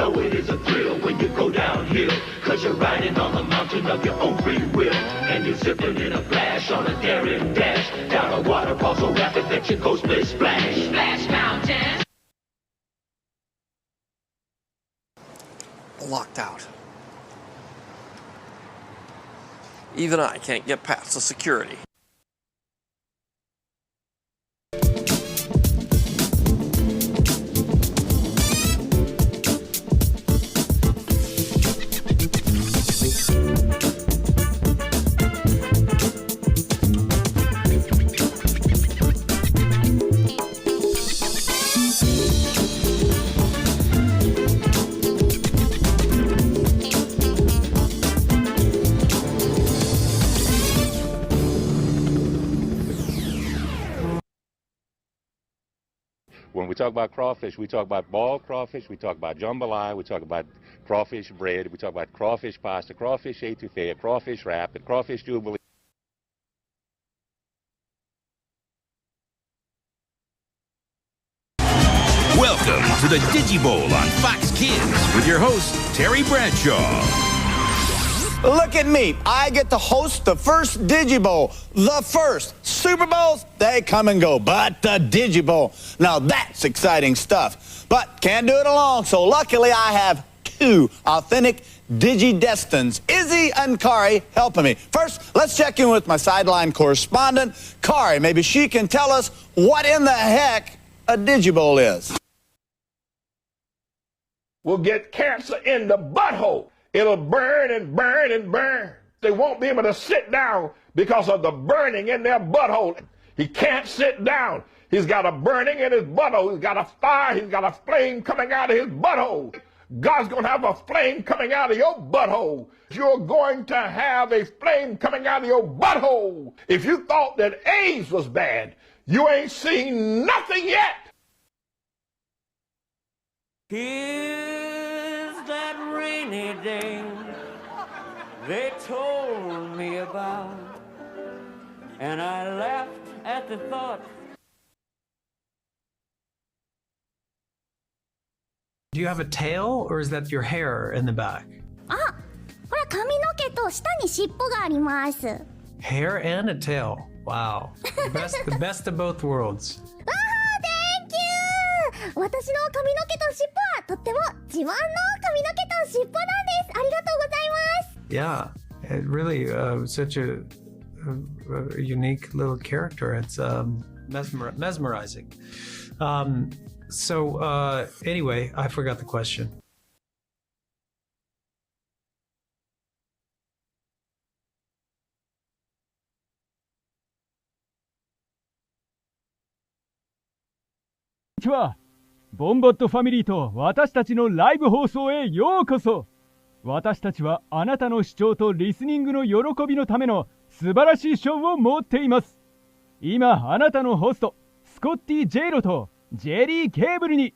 know it is a thrill when you go downhill, cause you're riding on the mountain of your own free will, and you're zipping in a flash on a daring dash, down a waterfall so rapid that you go split splash. Splash Mountain! Locked out. Even I can't get past the security. When we talk about crawfish, we talk about boiled crawfish, we talk about jambalaya, we talk about crawfish bread, we talk about crawfish pasta, crawfish etouffee, crawfish wrap, and crawfish jubilee. Welcome to the Digibowl on Fox Kids with your host, Terry Bradshaw. Look at me. I get to host the first Digibowl. The first. Super Bowls, they come and go. But the Digibowl, now that's exciting stuff. But can't do it alone, so luckily I have two authentic Digi-Destins, Izzy and Kari, helping me. First, let's check in with my sideline correspondent, Kari. Maybe she can tell us what in the heck a Digibowl is. Will get cancer in the butthole. It'll burn and burn and burn. They won't be able to sit down because of the burning in their butthole. He can't sit down. He's got a burning in his butthole. He's got a fire. He's got a flame coming out of his butthole. God's going to have a flame coming out of your butthole. You're going to have a flame coming out of your butthole. If you thought that AIDS was bad, you ain't seen nothing yet. Here's that rainy day they told me about, and I laughed at the thought. Do you have a tail, or is that your hair in the back? あ、ほら髪の毛と下に尻尾があります。 Hair and a tail. Wow. The best of both worlds. ああ、Thank you! 私の髪の毛と尻尾はとっても自慢の髪の毛と尻尾なんです。ありがとうございます。 Yeah, it really such a unique little character. It's mesmerizing. So anyway, I forgot the question. Konnichiwa. ボンバットファミリーと私たちのライブ放送へようこそ。私たちはあなたの視聴とリスニングの喜びのための素晴らしいショーを持っています。今あなたのホストスコッティ・ジェイロとジェリー・ケーブルに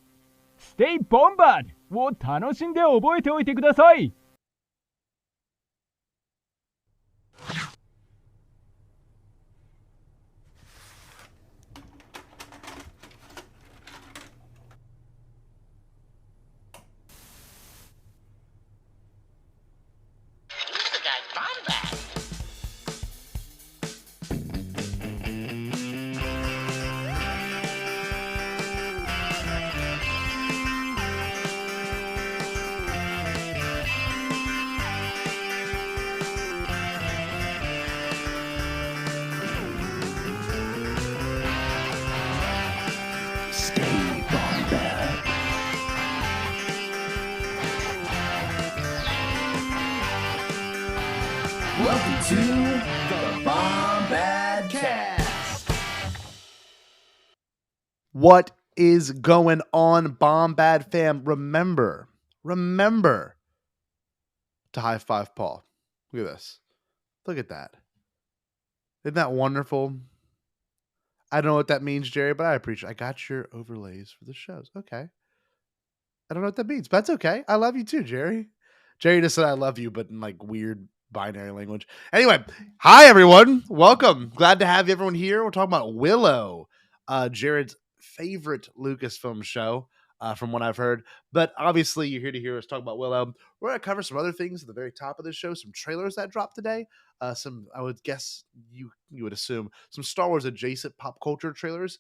Stay Bombad を楽しんで覚えておいてください。Welcome to the Bombadcast. What is going on, Bombad fam? Remember to high five Paul. Look at this. Look at that. Isn't that wonderful? I don't know what that means, Jerry, but I appreciate it. I got your overlays for the shows. Okay. I don't know what that means, but that's okay. I love you too, Jerry. Jerry just said I love you, but in like weird binary language. Anyway, hi everyone. Welcome. Glad to have everyone here. We're talking about Willow, Jared's favorite Lucasfilm show. from what I've heard. But obviously, you're here to hear us talk about Willow. We're going to cover some other things at the very top of the show, some trailers that dropped today. Some, I would guess, you would assume, some Star Wars adjacent pop culture trailers.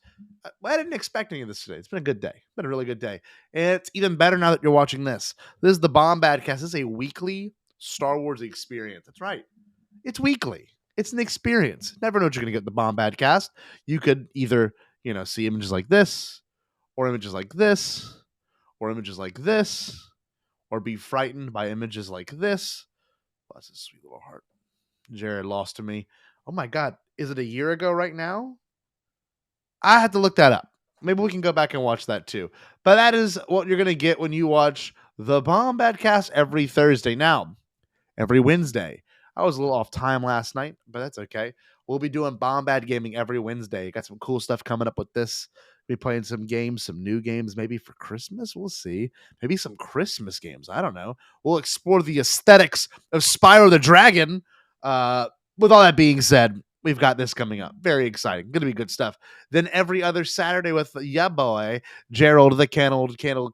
I didn't expect any of this today. It's been a good day. It's been a really good day. And it's even better now that you're watching this. This is the Bombadcast. This is a weekly Star Wars experience. That's right. It's weekly. It's an experience. Never know what you're going to get in the Bombadcast. You could either, see images like this, or images like this, or images like this, or be frightened by images like this. Bless his sweet little heart. Jared lost to me. Oh my God. Is it a year ago right now? I had to look that up. Maybe we can go back and watch that too. But that is what you're going to get when you watch the Bombadcast every Thursday. Now, every Wednesday. I was a little off time last night, but that's okay. We'll be doing Bombad Gaming every Wednesday. Got some cool stuff coming up with this. Be playing some games, some new games, maybe for Christmas. We'll see. Maybe some Christmas games. I don't know. We'll explore the aesthetics of Spyro the Dragon. With all that being said, we've got this coming up. Very exciting. Going to be good stuff. Then every other Saturday with boy, Gerald the Candle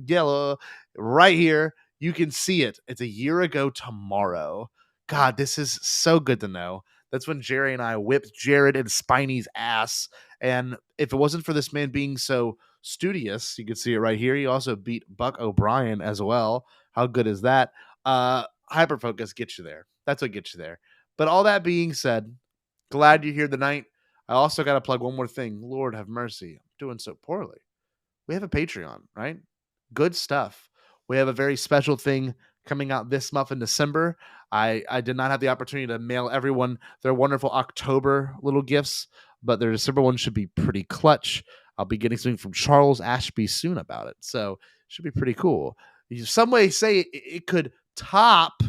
Yellow, right here. You can see it. It's a year ago tomorrow. God, this is so good to know. That's when Jerry and I whipped Jared and Spiney's ass. And if it wasn't for this man being so studious, you can see it right here. He also beat Buck O'Brien as well. How good is that? Hyperfocus gets you there. That's what gets you there. But all that being said, glad you're here tonight. I also got to plug one more thing. Lord have mercy. I'm doing so poorly. We have a Patreon, right? Good stuff. We have a very special thing coming out this month in December. I did not have the opportunity to mail everyone their wonderful October little gifts, but their December one should be pretty clutch. I'll be getting something from Charles Ashby soon about it, so it should be pretty cool. Some way say it could top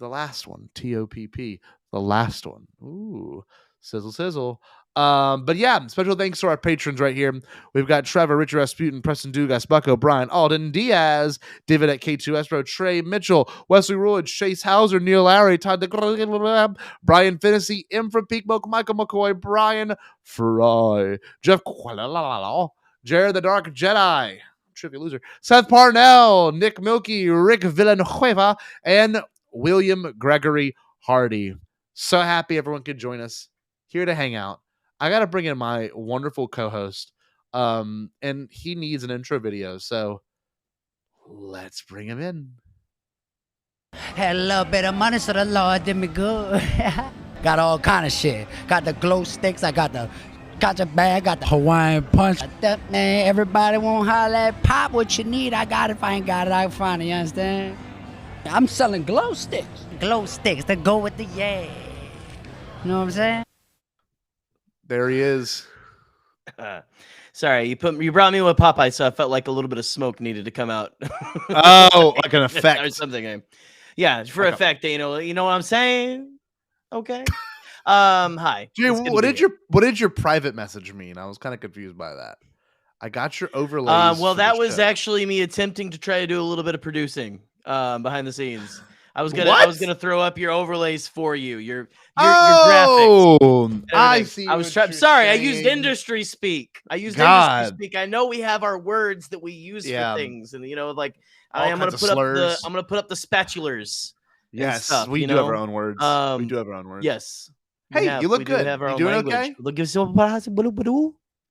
the last one, TOPP, the last one. Ooh, sizzle, sizzle. But yeah, special thanks to our patrons right here. We've got Trevor, Richard Rasputin, Preston Dugas, Buck O'Brien, Alden Diaz, David at K2 Espro, Trey Mitchell, Wesley Ruledge, Chase Hauser, Neil Larry, Todd DeGrab, Brian Finnessy, M from Peak Milk, Michael McCoy, Brian Fry, Jeff Jared the Dark Jedi, Trivia Loser, Seth Parnell, Nick Milky, Rick Villanueva, and William Gregory Hardy. So happy everyone could join us here to hang out. I got to bring in my wonderful co-host, and he needs an intro video, so let's bring him in. Had a little bit of money, so the Lord did me good. Got all kind of shit. Got the glow sticks, I got the gotcha bag, got the Hawaiian punch. Man, everybody won't holler at pop what you need. I got it. If I ain't got it, I can find it, you understand? I'm selling glow sticks. Glow sticks that go with the yeah. You know what I'm saying? There he is. Sorry, you brought me with Popeye, so I felt like a little bit of smoke needed to come out. Oh, like an effect or something. Yeah, for effect. You know what I'm saying? Okay. Hi. Jay, what did your private message mean? I was kind of confused by that. I got your overlays. Well, that was actually me attempting to try to do a little bit of producing behind the scenes. I was gonna throw up your overlays for you. Your graphics. I see. I was trying. Sorry, I used industry speak. Industry speak. I know we have our words that we use for things, and I'm gonna put up the spatulars. Yes, stuff, we do have our own words. We do have our own words. Yes. Hey, you look good. You doing okay?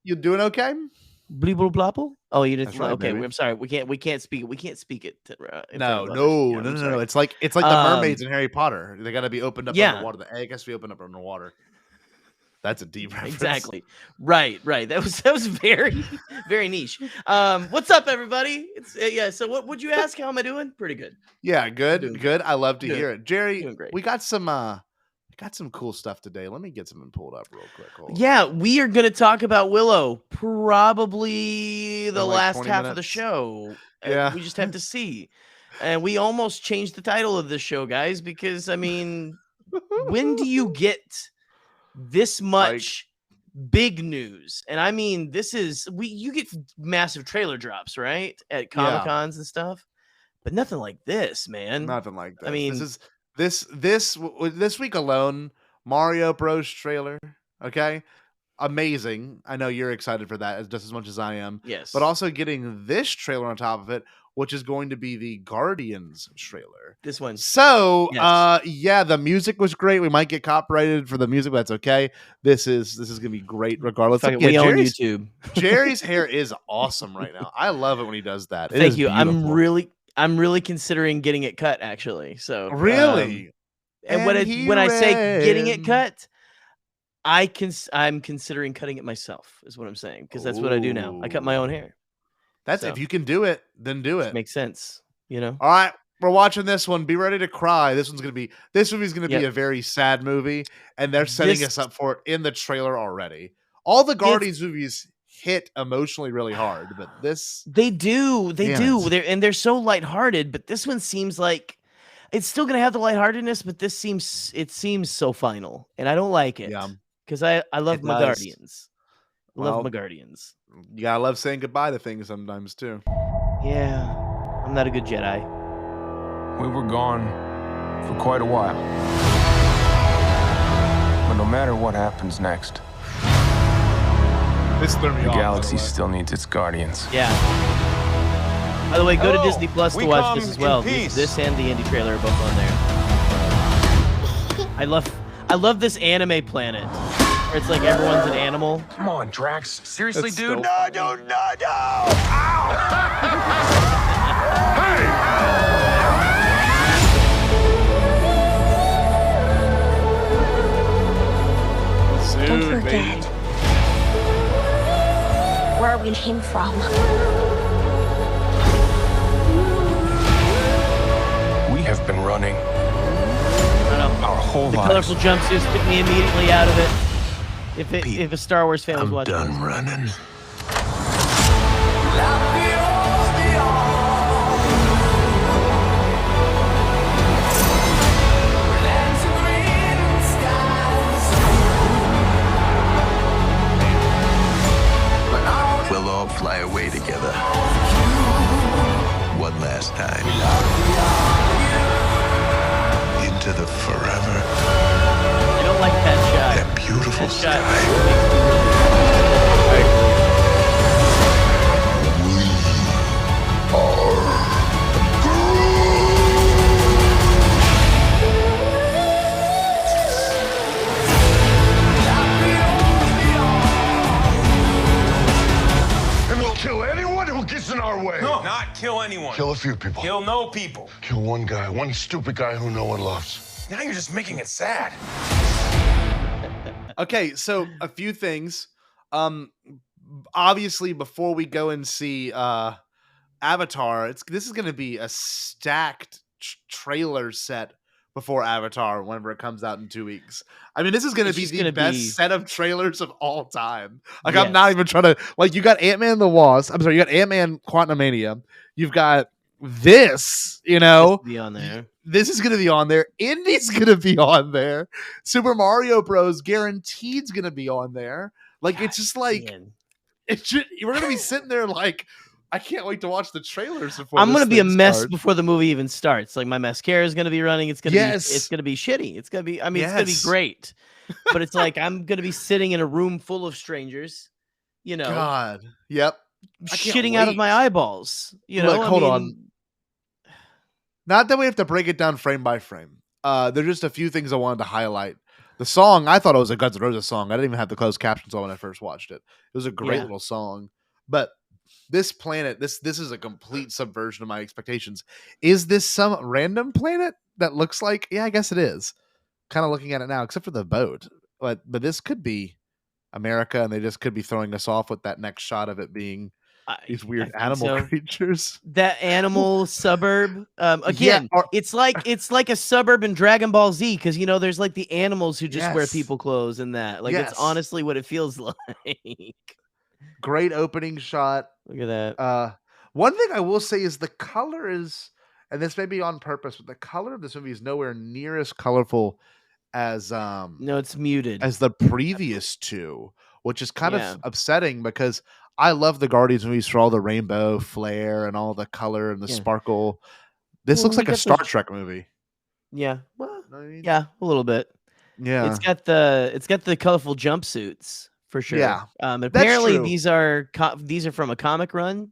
You doing okay? Bleeble blopple? Oh, you didn't. Right, okay, baby. I'm sorry. We can't speak. We can't speak it. No. It's like the mermaids in Harry Potter. They got to be opened up underwater. The egg has to be opened up underwater. That's a deep reference. Exactly. Right. That was very, very niche. What's up, everybody? So what would you ask? How am I doing? Pretty good. Yeah, good. I love to hear it, Jerry. Doing great. We got some cool stuff today. Let me get something pulled up real quick. Yeah, we are going to talk about Willow probably the last half of the show. Yeah. We just have to see. And we almost changed the title of this show, guys, because, I mean, when do you get this much big news? And I mean, you get massive trailer drops, right? At Comic-Cons and stuff. But nothing like this, man. Nothing like that. I mean, this week alone, Mario Bros trailer, okay? amazing. I know you're excited for that just as much as I am. Yes. But also getting this trailer on top of it, which is going to be the Guardians trailer. This one. So, Yes. yeah, the music was great. We might get copyrighted for the music, but that's okay. This is gonna be great regardless. Fuck it, Yeah, we own Jerry's- YouTube. Jerry's hair is awesome right now. I love it when he does that. It Thank is you. beautiful. I'm really considering getting it cut actually. So Really? and when And when I say getting it he cut, I'm considering cutting it myself. Is what I'm saying because that's what I do now. I cut my own hair. That's So. if you can do it, then do it. Makes sense. You know. All right, we're watching this one. Be ready to cry. This movie's gonna be Yep. a very sad movie, and they're setting This- us up for it in the trailer already. All the Guardians movies hit emotionally really hard, but this They do. They Damn do. it. They're so lighthearted, but this one seems like it's still gonna have the lightheartedness, but this seems so final, and I don't like it. Yeah. Because I love It my does. Guardians. Well, Love my Guardians. You gotta love saying goodbye to things sometimes too. Yeah, I'm not a good Jedi. We were gone for quite a while. But no matter what happens next, This threw me the off, by galaxy way. still needs its guardians. Yeah. By the way, go to Hello, Disney Plus to we watch come this as in well. peace. This and the indie trailer are both on there. I love this anime planet. Where it's like everyone's an animal. Come on, Drax. Seriously, That's dude? so No. Soon, Don't forget baby. where we came from. We have been running I don't know. our whole The lives. colorful jumpsuits took me immediately out of it. If a Star Wars fan was watching this. running. We'll all fly away together. One last time. Into the forever I don't like that shot. and beautiful That shot sky. makes me really And we'll kill anyone who gets in our way. No, not kill anyone. Kill a few people. Kill no people. Kill one guy, one stupid guy who no one loves. Now you're just making it sad. Okay, so a few things. Obviously, before we go and see Avatar, this is going to be a stacked trailer set before Avatar whenever it comes out in 2 weeks. I mean, this is going to It's be just the gonna best be- set of trailers of all time. Like, Yes. I'm not even trying to, like, you got Ant-Man and the Wasp. I'm sorry, you got Ant-Man Quantumania. You've got this, you know. be on there. This is going to be on there. Indy's going to be on there. Super Mario Bros. Guaranteed's going to be on there. Like, it's just like, Man. we're going to be sitting there like, I can't wait to watch the trailers before I'm this gonna be a thing mess starts. before the movie even starts. Like my mascara is gonna be running. It's gonna Yes. be it's gonna be shitty. It's gonna be it's gonna be Yes. great. But it's like I'm gonna be sitting in a room full of strangers, you know, God. Yep. I can't shitting out of wait. my eyeballs. You know, Look, hold I on. mean, Not that we have to break it down frame by frame. There's just a few things I wanted to highlight. The song, I thought it was a Guns N' Roses song. I didn't even have the closed captions on when I first watched it. It was a great Yeah. little song. But this planet, this is a complete subversion of my expectations. Is this some random planet that looks like? Yeah, I guess it is. Kind of looking at it now, except for the boat. But this could be America, and they just could be throwing us off with that next shot of it being these weird think animal so. creatures. that animal suburb. Again, or- it's like a suburb in Dragon Ball Z because you know there's like the animals who just wear Yes. people clothes and that. Like Yes. it's honestly what it feels like. Great opening shot. Look at that. One thing I will say is the color is, and this may be on purpose, but the color of this movie is nowhere near as colorful as No, it's muted. as the previous two, which is kind Yeah. of upsetting because I love the Guardians movies for all the rainbow flare and all the color and the Yeah. sparkle. This Well, looks we like a got Star those- Trek movie. Yeah. Well, Know what I mean? yeah, a little bit. Yeah. It's got the colorful jumpsuits for sure. Yeah, Apparently true. these are from a comic run.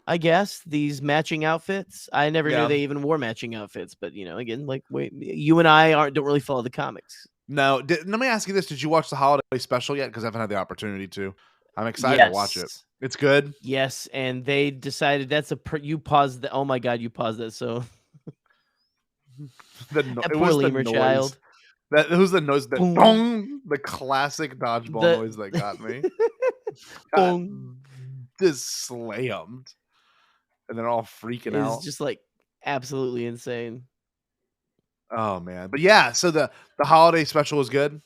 I guess these matching outfits. I never knew Yeah. they even wore matching outfits, but again, like you and I don't really follow the comics. No, let me ask you this: did you watch the holiday special yet? Because I haven't had the opportunity to. I'm excited to watch it. It's good. Yes, and they decided you paused that. Oh my god, you paused that. So That poor was lemur the noise. child. That it was the noise that Boom. dong, the classic dodgeball noise that got me. Boom. Just slammed, and they're all freaking out. It's just like absolutely insane. Oh man, but yeah. So the holiday special was good.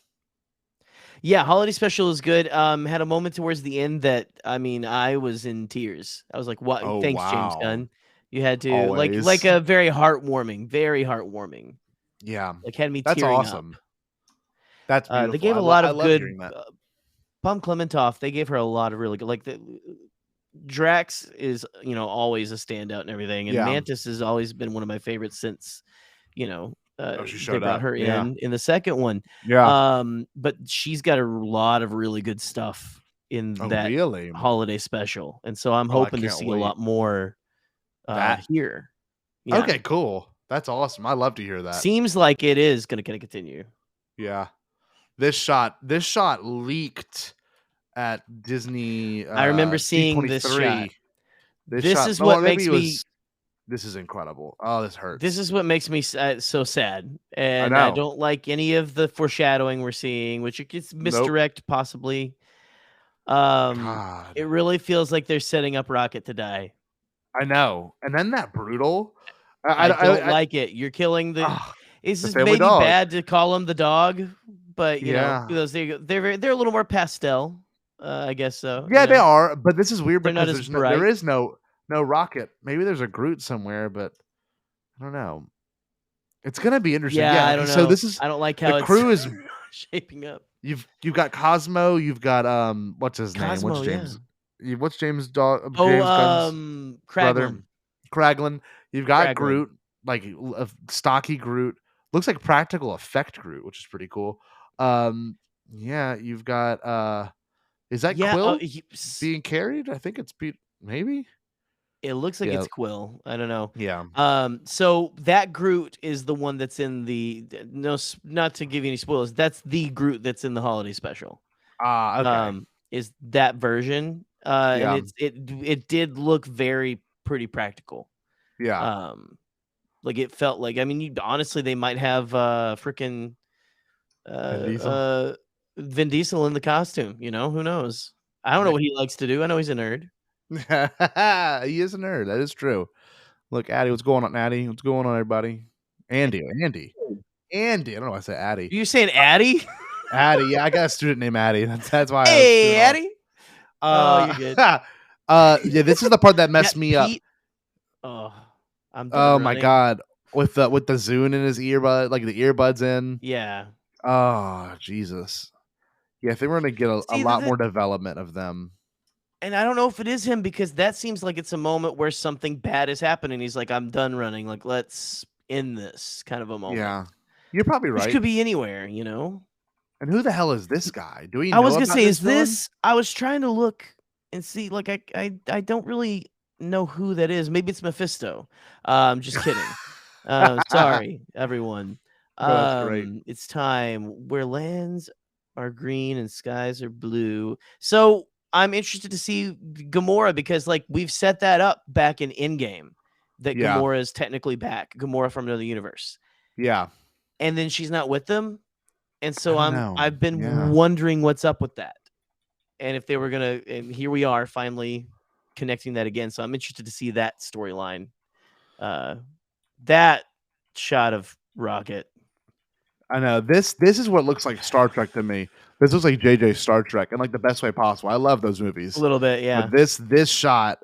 Yeah, holiday special is good. Had a moment towards the end that I was in tears. I was like, "What? Oh, Thanks, James wow. Gunn. You had to Always. like a very heartwarming. Yeah, Like had me that's tearing awesome. That's beautiful. They gave a lot I of love good. hearing that. Pum Clementoff, they gave her a lot of really good. Like Drax is always a standout and everything, and Yeah. Mantis has always been one of my favorites since she they showed brought up. her Yeah. in the second one. Yeah. But she's got a lot of really good stuff in that really? holiday special, and so I'm Oh, I hoping to can't see wait. a lot more here. Yeah. Okay, cool. That's awesome. I love to hear that. Seems like it is going to continue. Yeah. This shot leaked at Disney. I remember seeing this D23. shot. This is what makes me. This is incredible. Oh, this hurts. This is what makes me so sad, and I don't like any of the foreshadowing we're seeing, which it gets misdirect possibly. It really feels like they're setting up Rocket to die. I know, and then that brutal. I don't like it. You're killing the. It's the just family maybe dog. bad to call him the dog, but Yeah. they're a little more pastel. I guess so. Yeah, they are, but this is weird They're not because as there bright. is no Rocket. Maybe there's a Groot somewhere, but I don't know. It's gonna be interesting. Yeah, I don't know. So this is. I don't like how the it's crew is shaping up. You've got Cosmo. You've got what's his name? Cosmo, What's James? yeah. What's James' dog? Oh, James Gunn's brother? Kraglin. Kraglin. You've got Kraglin. Groot, like a stocky Groot. Looks like practical effect Groot, which is pretty cool. Yeah, you've got is that Quill being carried? I think it's maybe. It looks like it's Quill. I don't know. Yeah. So that Groot is the one that's in the not to give you any spoilers. That's the Groot that's in the holiday special. Okay. Is that version? And it did look pretty practical. Yeah. Like it felt like honestly they might have freaking Vin Diesel in the costume. Who knows? I don't know what he likes to do. I know he's a nerd. He is a nerd. That is true. Look, Addy, what's going on, Addy? What's going on, everybody? Andy. I don't know why I say Addy. You saying Addy? Addy, yeah, I got a student named Addy. That's why. Hey, Addy. You're good. Yeah, this is the part that messed me up. Oh, I'm. Oh my god, with the Zune in his earbud, like the earbuds in. Yeah. Oh Jesus. Yeah, if they were going to get a lot more development of them. And I don't know if it is him because that seems like it's a moment where something bad is happening. He's like, I'm done running. Like, let's end this kind of a moment. Yeah. You're probably right. Which could be anywhere, And who the hell is this guy? Do we I was going going to say, is this? I was trying to look and see, like, I don't really know who that is. Maybe it's Mephisto. Just kidding. Sorry, everyone. No, that's great. It's time where lands are green and skies are blue. So I'm interested to see Gamora because, like, we've set that up back in Endgame that Gamora is technically back. Gamora from another universe. Yeah. And then she's not with them. And so I've been Yeah. wondering what's up with that. And if they were going to, and here we are finally connecting that again. So I'm interested to see that storyline. That shot of Rocket. I know this is what looks like Star Trek to me. This looks like JJ Star Trek in like the best way possible. I love those movies. A little bit, yeah. But this shot,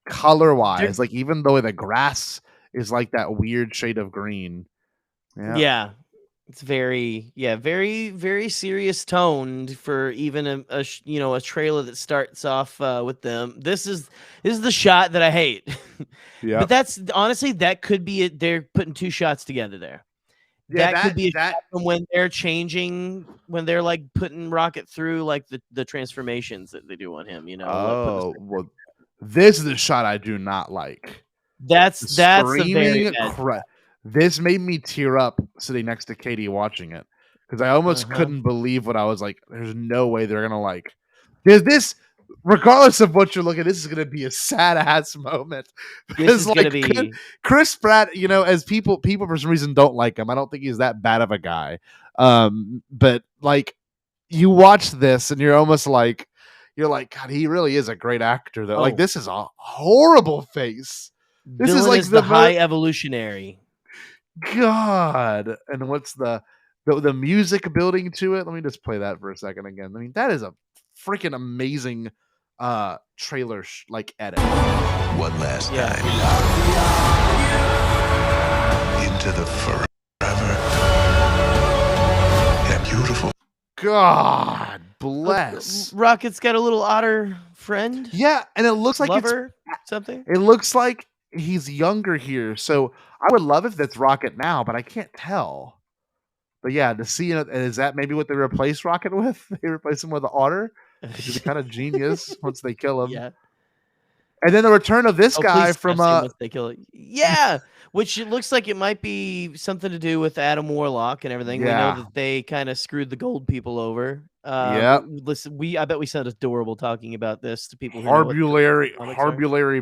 color wise, like even though the grass is like that weird shade of green. Yeah. It's very, very, very serious toned for even a trailer that starts off with them. This is the shot that I hate. Yeah. But that's honestly that could be it. They're putting two shots together there. that could be a shot from when they're changing, when they're like putting Rocket through like the transformations that they do on him. Oh, well, this is the shot I do not like. That's a very screaming bad. This made me tear up sitting next to Katie watching it because I almost couldn't believe what I was like. There's no way they're gonna like. This, regardless of what you're looking, this is gonna be a sad ass moment. This is gonna be Chris Pratt. As people for some reason don't like him. I don't think he's that bad of a guy. But like, you watch this and you're almost like, God, he really is a great actor. Though, like, this is a horrible face. This Villain is like the high evolutionary. God, and what's the music building to it? Let me just play that for a second again. I mean, that is a freaking amazing trailer like edit. One last time. Into the forever. Yeah, beautiful. God bless. Rocket's got a little otter friend. Yeah, and it looks like lover, something. It looks like he's younger here, so I would love if that's Rocket now, but I can't tell. But yeah, to see it, is that maybe what they replaced Rocket with? They replaced him with an otter, which is kind of genius once they kill him. Yeah. And then the return of this guy from once they kill it. Yeah, which it looks like it might be something to do with Adam Warlock and everything. Yeah. We know that they kind of screwed the gold people over. Yep. Listen, I bet we sound adorable talking about this to people who Harbulary know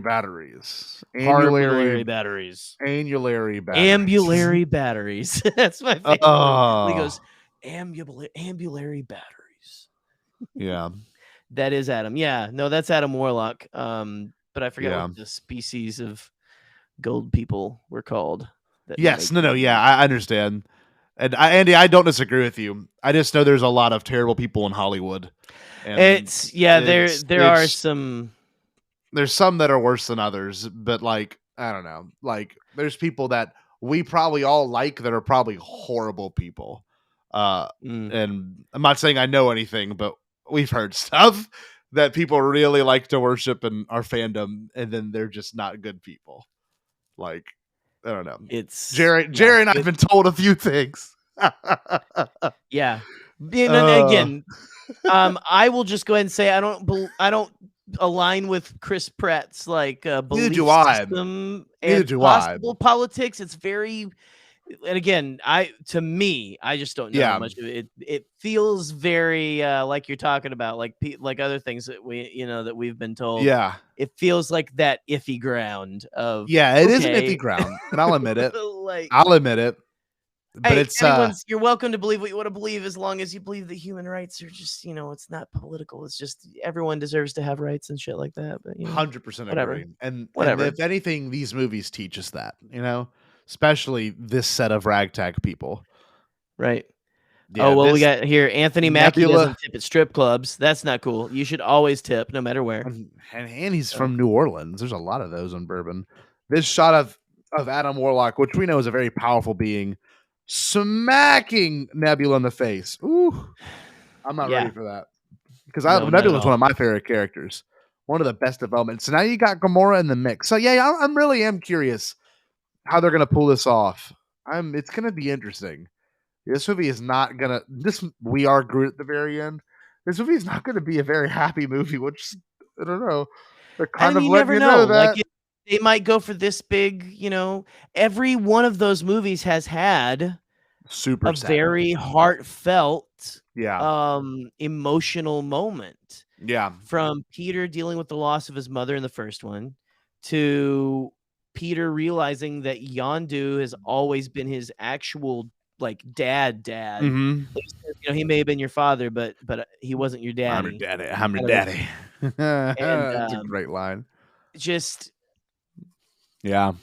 batteries. Harbulary batteries. Annulary batteries. Ambulary batteries. That's my favorite. He goes, ambulary batteries. Yeah. That is Adam. Yeah. No, that's Adam Warlock. But I forget what the species of gold people were called. Yes. No. Yeah, I understand. And Andy, I don't disagree with you. I just know there's a lot of terrible people in Hollywood. And there are some. There's some that are worse than others, but like, I don't know. Like, there's people that we probably all like that are probably horrible people. And I'm not saying I know anything, but we've heard stuff that people really like to worship in our fandom, and then they're just not good people. Like, I don't know. It's Jerry and I've been told a few things. Yeah. Again, I will just go ahead and say I don't align with Chris Pratt's like belief system and possible politics. It's very, and again, to me, I just don't know how much of it. It feels very like you're talking about, like other things that that we've been told. Yeah, it feels like that iffy ground of it is an iffy ground, and I'll admit it. I'll admit it. But it's you're welcome to believe what you want to believe as long as you believe that human rights are just it's not political. It's just everyone deserves to have rights and shit like that. But 100% agree. And whatever. And if anything, these movies teach us that, especially this set of ragtag people. Right. Yeah, we got here Anthony Mackie doesn't tip at strip clubs. That's not cool. You should always tip no matter where. And he's from New Orleans. There's a lot of those on Bourbon. This shot of Adam Warlock, which we know is a very powerful being, smacking Nebula in the face. Ooh, I'm not ready for that because Nebula is one of my favorite characters. One of the best developments. So now you got Gamora in the mix. So yeah, I'm really curious how they're gonna pull this off. It's gonna be interesting. This movie is not gonna. We are Groot at the very end. This movie is not gonna be a very happy movie. Which I don't know. They're kind of letting you know that. Like they might go for this big. Every one of those movies has had super very heartfelt, emotional moment. Yeah, from Peter dealing with the loss of his mother in the first one to Peter realizing that Yondu has always been his actual dad. Mm-hmm. He may have been your father, but he wasn't your daddy. I'm your daddy. That's a great line. Just yeah.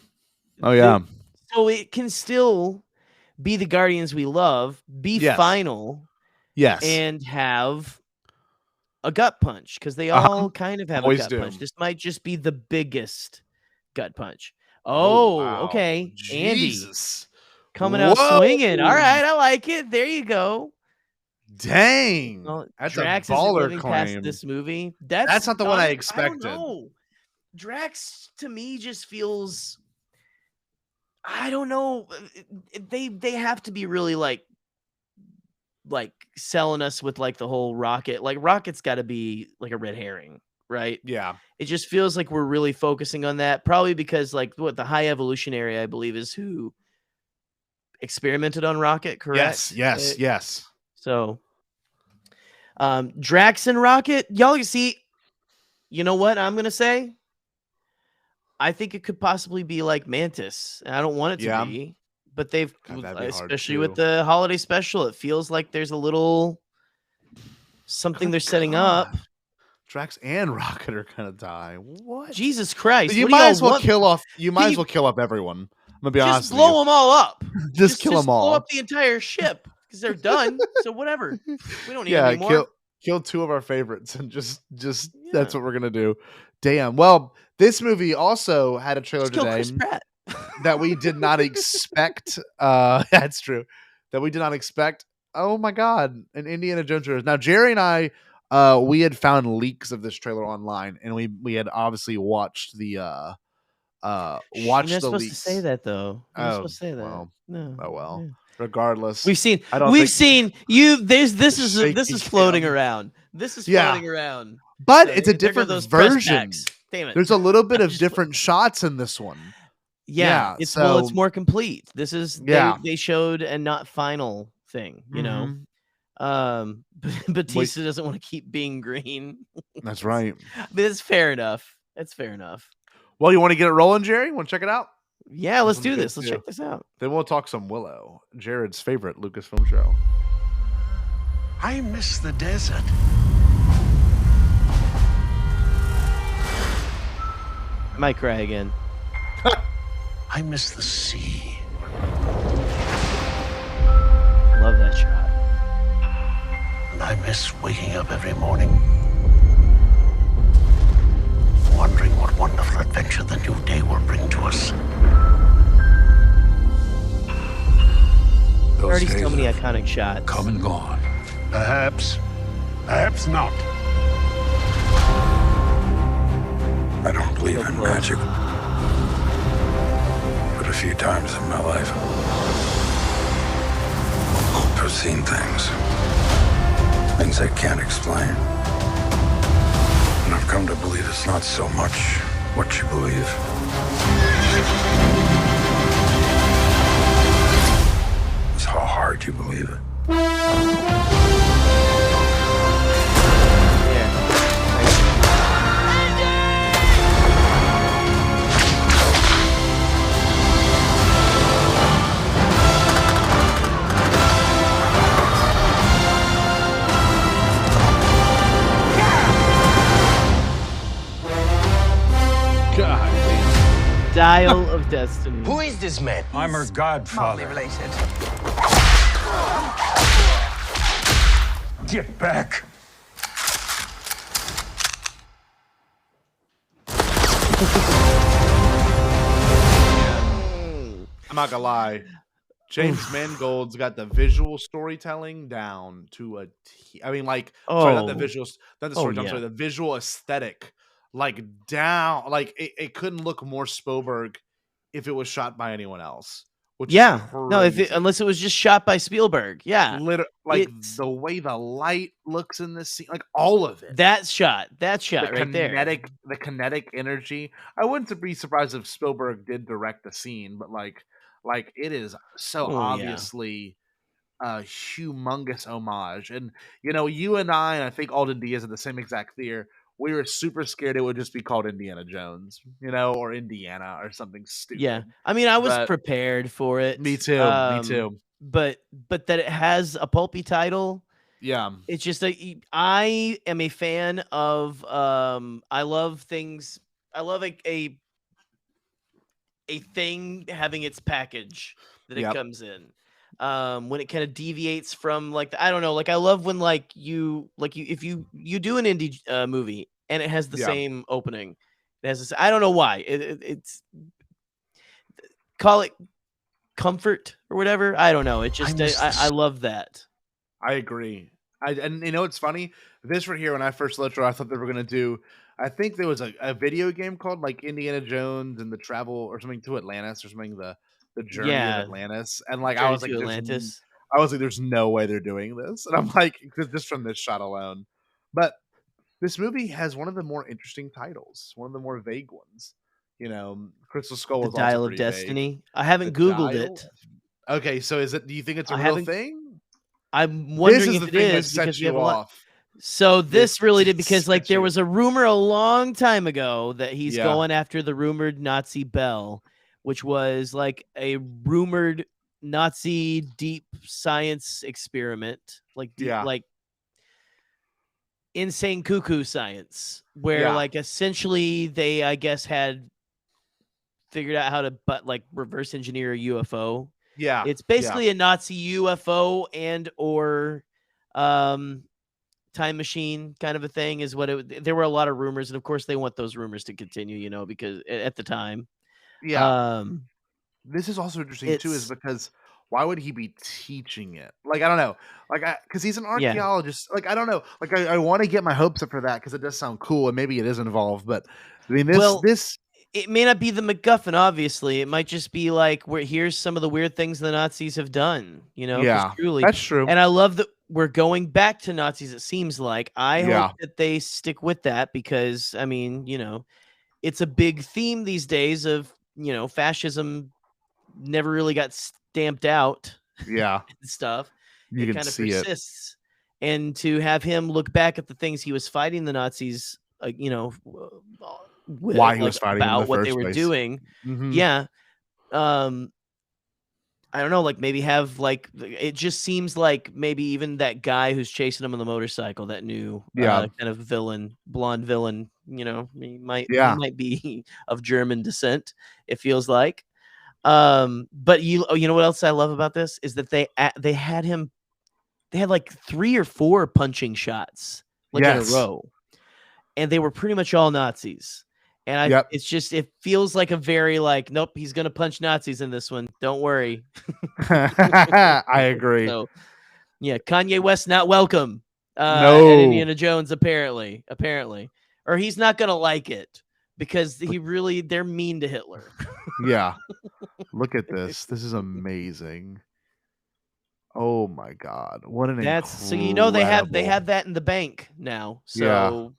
Oh yeah. So it can still be the Guardians we love, be final, and have a gut punch because they all kind of have a gut punch. This might just be the biggest gut punch. Wow. Okay, Jesus. Andy coming out swinging. All right, I like it. There you go. Dang, that's Drax a baller isn't claim. Past this movie. That's not the one I expected. I don't know. Drax to me just feels I don't know. They have to be really like selling us with like the whole Rocket. Like Rocket's got to be like a red herring, right? Yeah. It just feels like we're really focusing on that, probably because like what the High Evolutionary, I believe, is who experimented on Rocket, correct? Yes. So, Drax and Rocket, y'all see. You know what I'm gonna say? I think it could possibly be like Mantis. And I don't want it to be, but they've, especially with the holiday special, it feels like there's a little something they're setting up. Drax and Rocket are gonna die. What? Jesus Christ! You might as well kill off. You might as well kill off everyone. I'm gonna be honest. Just blow them all up. Just kill them all. Blow up the entire ship because they're done. So whatever. We don't need any more. Kill two of our favorites and just that's what we're gonna do. Damn. Well, this movie also had a trailer today that we did not expect. That's true. That we did not expect. Oh my god, an Indiana Jones trailer. Now Jerry and I, we had found leaks of this trailer online, and we had obviously watched the You're not supposed to say that though. You're not supposed to say that. Well, no. Oh well. Yeah. Regardless, we've seen you. This is floating around. This is floating around. But it's a different version. Damn it. There's a little bit of different shots in this one. Yeah, it's more complete. This is they showed a not final thing, you know. Batista doesn't want to keep being green. That's right. But it's fair enough. It's fair enough. Well, you want to get it rolling, Jerry? Want to check it out? Yeah, let's do this. Let's check this out. Then we'll talk some Willow, Jared's favorite Lucasfilm show. I miss the desert. I might cry again. I miss the sea. Love that shot. And I miss waking up every morning, wondering what wonderful adventure the new day will bring to us. Already so many iconic shots. Come and gone. Perhaps not. I don't believe in magic, but a few times in my life, I've seen things I can't explain. And I've come to believe it's not so much what you believe. It's how hard you believe it. Dial of Destiny. Who is this man? I'm her godfather. Related. Get back. I'm not gonna lie. James Mangold's got the visual storytelling down to a T. I mean, like, sorry, not the visuals, not the storytelling, sorry, the visual aesthetic. Like down, like it couldn't look more Spielberg if it was shot by anyone else. Which is crazy. Unless it was just shot by Spielberg. Yeah, like the way the light looks in this scene, like all of it. That shot right there. The kinetic energy. I wouldn't be surprised if Spielberg did direct the scene, but like it is so obviously a humongous homage. And you know, you and I think Alden Diaz had the same exact theory. We were super scared it would just be called Indiana Jones, you know, or Indiana or something stupid. Yeah. I mean, I was prepared for it. Me too. Me too. But that it has a pulpy title. Yeah. It's just I am a fan of I love things. I love a thing having its package that it comes in. When it kind of deviates from like I don't know, like I love when if you do an indie movie and it has the same opening. It has this, I don't know why. It's call it comfort or whatever. I don't know. It just I love that. I agree. And you know it's funny? This right here, when I first looked at it, I thought they were gonna do I think there was a video game called like Indiana Jones and the Travel or something to Atlantis or something. The Journey of Yeah. Atlantis, and like I Journey was like, to Atlantis. I was like, there's no way they're doing this, and I'm like, just from this shot alone. But this movie has one of the more interesting titles, one of the more vague ones. You know, Crystal Skull The was also Dial of pretty vague. Destiny. I haven't The Googled Dial? it. Okay, so is it? Do you think it's a I real haven't- thing? I'm wondering This is if the it thing that is sets because we you have a lot. off. So this really did This because like sets there you- was a rumor a long time ago that he's Yeah. going after the rumored Nazi Bell, which was like a rumored Nazi deep science experiment, like deep, Yeah. like insane cuckoo science, where Yeah. like essentially they, I guess, had figured out how to reverse engineer a UFO. Yeah, It's basically a Nazi UFO and or time machine kind of a thing is what it. There were a lot of rumors, and of course they want those rumors to continue, you know, because at the time, Yeah. This is also interesting too, is because why would he be teaching it? Like, I don't know, like, because he's an Yeah. archaeologist. Like, I don't know, like, I want to get my hopes up for that because it does sound cool, and maybe it is involved. But I mean, this it may not be the MacGuffin. Obviously, it might just be like where here's some of the weird things the Nazis have done. You know, 'cause Yeah, truly, that's true. And I love that we're going back to Nazis. It seems like I Yeah. hope that they stick with that because I mean, you know, it's a big theme these days of fascism never really got stamped out. Yeah. And stuff. You It can kind of see it. persists. And to have him look back at the things he was fighting the Nazis, with, Why he was fighting them in about the what they first were place. doing. Mhm. Yeah. I don't know, like maybe have like it just seems like maybe even that guy who's chasing him on the motorcycle, that new Yeah. kind of villain, blonde villain, he might Yeah. be of German descent, it feels like. But you know what else I love about this is that they had like 3 or 4 punching shots like Yes. in a row, and they were pretty much all Nazis. And it's just it feels like a very like nope, he's gonna punch Nazis in this one. Don't worry. I agree. So, yeah, Kanye West not welcome. No. At Indiana Jones apparently, or he's not gonna like it because they're mean to Hitler. Yeah. Look at this. This is amazing. Oh my God. What an That's so they have incredible- that in the bank now. Yeah. So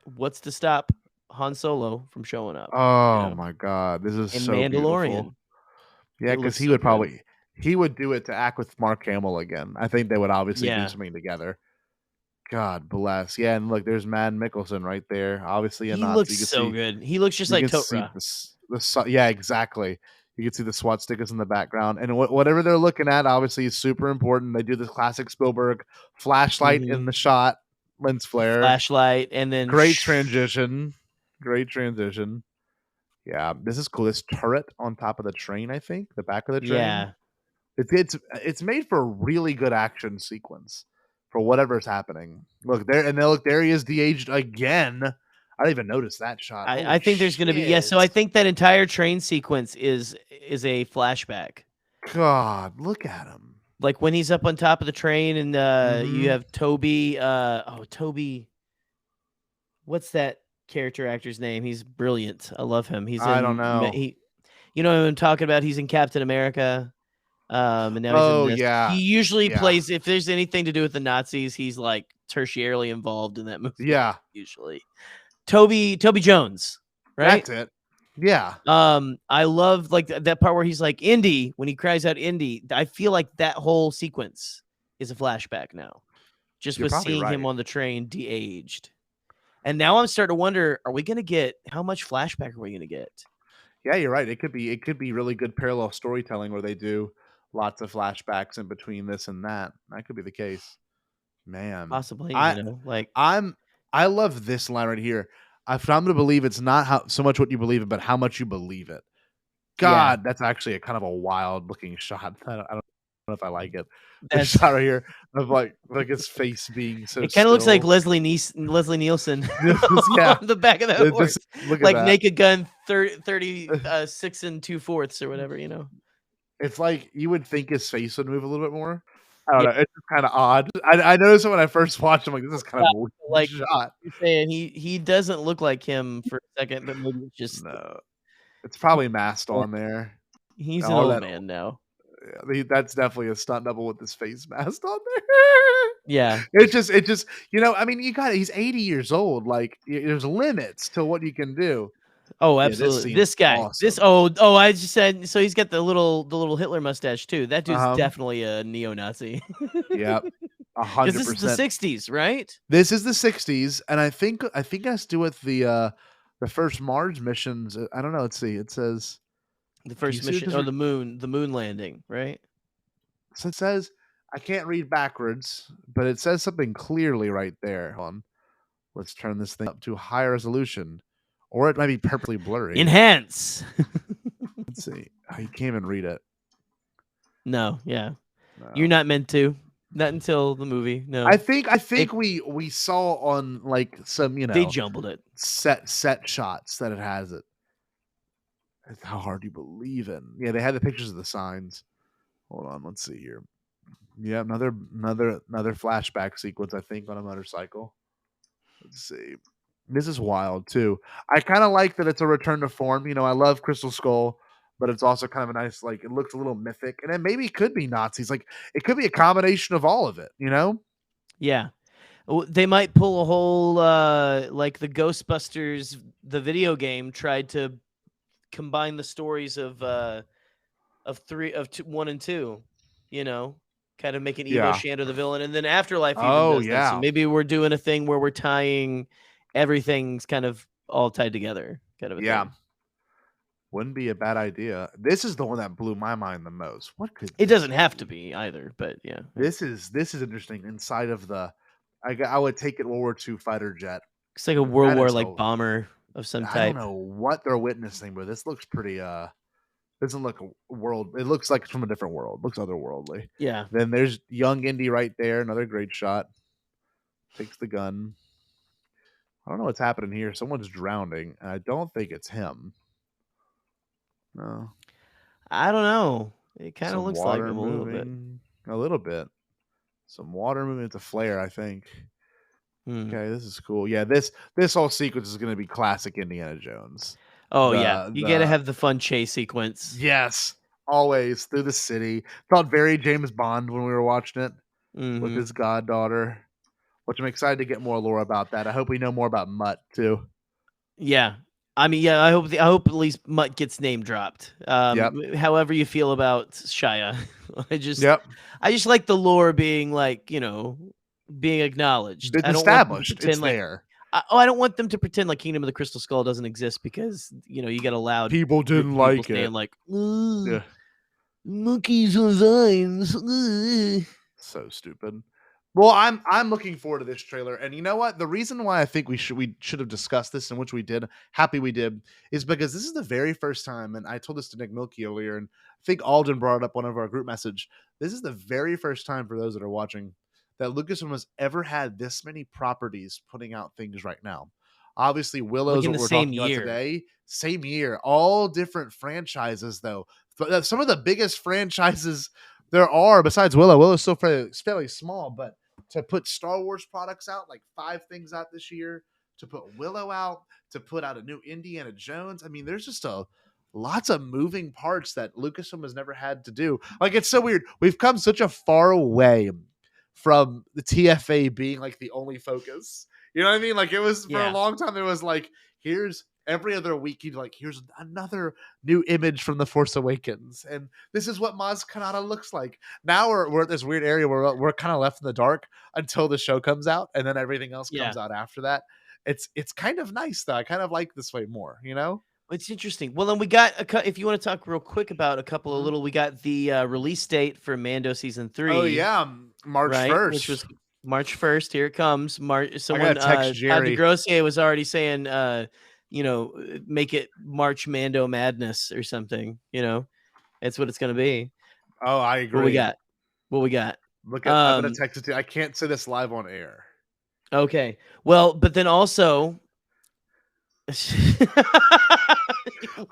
what's to stop Han Solo from showing up? Oh my God. This is And so Mandalorian. beautiful. Yeah, It because looks he so would good. probably he would do it to act with Mark Hamill again. I think they would obviously Yeah. do something together. God bless. Yeah, and look, there's Matt Mickelson right there. Obviously a He Nazi. looks You can so see- good. He looks just you like can see Totra. yeah, exactly. You can see the SWAT stickers in the background, and whatever they're looking at, obviously, is super important. They do this classic Spielberg flashlight in Mhm. the shot, lens flare, Flashlight, and then great transition. Great transition. Yeah, this is cool. This turret on top of the train, I think, the back of the train. Yeah. It's made for a really good action sequence for whatever's happening. Look there, and look there he is de-aged again. I didn't even notice that shot. I think there's going to be so I think that entire train sequence is a flashback. God, look at him. Like when he's up on top of the train and Mhm. you have Toby Toby, what's that character actor's name? He's brilliant. I love him. He's I don't know. You know who I'm talking about? He's in Captain America. And now Oh, he's in this. yeah. He usually Yeah. plays if there's anything to do with the Nazis, he's like tertiarily involved in that movie. Yeah. Usually. Toby Jones, right? That's it. Yeah. I love like that part where he's like Indy when he cries out Indy. I feel like that whole sequence is a flashback now. Just You're with probably seeing him right. on the train de-aged. And now I'm starting to wonder, are we gonna get how much flashback are we gonna get? Yeah, you're right. It could be really good parallel storytelling where they do lots of flashbacks in between this and that. That could be the case. Man. Possibly, like I love this line right here. I've come to believe it's not so much what you believe it, but how much you believe it. God, that's actually a kind of a wild looking shot. I don't know if I like it. The That's- shot right here of like his face being so. it kind of looks like still. Leslie Nielsen Yeah. on the back of that It horse. just- look at Like that. Naked Gun 36 2/4 or whatever, you know. It's like you would think his face would move a little bit more. I don't know. It's just kind of odd. I noticed it when I first watched him. Like, this is kind of a weird like shot. you're saying he doesn't look like him for a second, but maybe it's just No, it's probably masked on there. he's an old man now. That's definitely a stunt double with his face masked on there. Yeah. It's just, I mean, he's 80 years old. Like, there's limits to what you can do. Oh, absolutely. This guy, awesome. I just said, so he's got the little Hitler mustache too. That dude's definitely a neo-Nazi. Yep. 100%. Because this is the 60s, right? This is the 60s. And I think it has to do with the first Mars missions. I don't know. Let's see. It says the first mission or the moon landing, right? So it says, I can't read backwards, but it says something clearly right there. Hold on. Let's turn this thing up to high resolution, or it might be purposely blurry. Enhance. Let's see. Oh, you can't even read it. No, yeah. No. You're not meant to. Not until the movie. No. I think we saw on like some, they jumbled it. Set shots that it has it. It's how hard you believe in. Yeah, they had the pictures of the signs. Hold on, let's see here. Yeah, another flashback sequence, I think, on a motorcycle. Let's see. This is wild too. I kind of like that it's a return to form. I love Crystal Skull, but it's also kind of a nice, like, it looks a little mythic, and then maybe it could be Nazis. Like, it could be a combination of all of it. Yeah. They might pull a whole like the Ghostbusters, the video game, tried to combine the stories of 1 and 2. Kind of making Evo Shander the villain, and then Afterlife. So maybe we're doing a thing where we're tying everything's kind of all tied together. Kind of a thing. Wouldn't be a bad idea. This is the one that blew my mind the most. What could it doesn't have to be either, but yeah. This is interesting. Inside of the, I would take it World War II fighter jet. It's like a World War like bomber of some type. I don't know what they're witnessing, but this looks pretty. Doesn't look a world. It looks like it's from a different world. It looks otherworldly. Yeah. Then there's young Indy right there. Another great shot. Takes the gun. I don't know what's happening here. Someone's drowning. And I don't think it's him. No. I don't know. It kind of looks like him a little bit. A little bit. Some water moving. It's a flare, I think. Okay, this is cool. Yeah, this whole sequence is going to be classic Indiana Jones. Oh, you got to have the fun chase sequence. Yes, always through the city. Felt very James Bond when we were watching it with his goddaughter, which I'm excited to get more lore about that. I hope we know more about Mutt too. Yeah, I mean, yeah, I hope at least Mutt gets name dropped. However you feel about Shia, I just like the lore being like, being acknowledged. It's established. It's there. I don't want them to pretend like Kingdom of the Crystal Skull doesn't exist because you get a loud people didn't like it. Like monkeys on vines. So stupid. Well, I'm looking forward to this trailer, and you know what? The reason why I think we should have discussed this, and which we did, happy we did, is because this is the very first time, and I told this to Nick Milkey earlier, and I think Alden brought it up one of our group message. This is the very first time for those that are watching that Lucasfilm has ever had this many properties putting out things right now. Obviously, Willow's what we're talking about today. Same year. All different franchises, though. Some of the biggest franchises there are, besides Willow. Willow's still fairly small, but to put Star Wars products out, like 5 things out this year, to put Willow out, to put out a new Indiana Jones. I mean, there's just lots of moving parts that Lucasfilm has never had to do. Like, it's so weird. We've come such a far way from the TFA being like the only focus. You know what I mean? Like, it was for a long time, there was like, here's every other week, you'd like, here's another new image from The Force Awakens. And this is what Maz Kanata looks like. Now we're at this weird area where we're kind of left in the dark until the show comes out, and then everything else comes out after that. It's kind of nice, though. I kind of like this way more, It's interesting. Well, then we got if you want to talk real quick about a couple of little, we got the release date for Mando season 3. Oh yeah, March 1st, which was March 1st. Here it comes. Someone text Jerry. Todd DeGrossier was already saying, make it March Mando Madness or something. That's what it's going to be. Oh, I agree. What we got? Look at. I'm going to text it to you. I can't say this live on air. Okay. Well, but then also.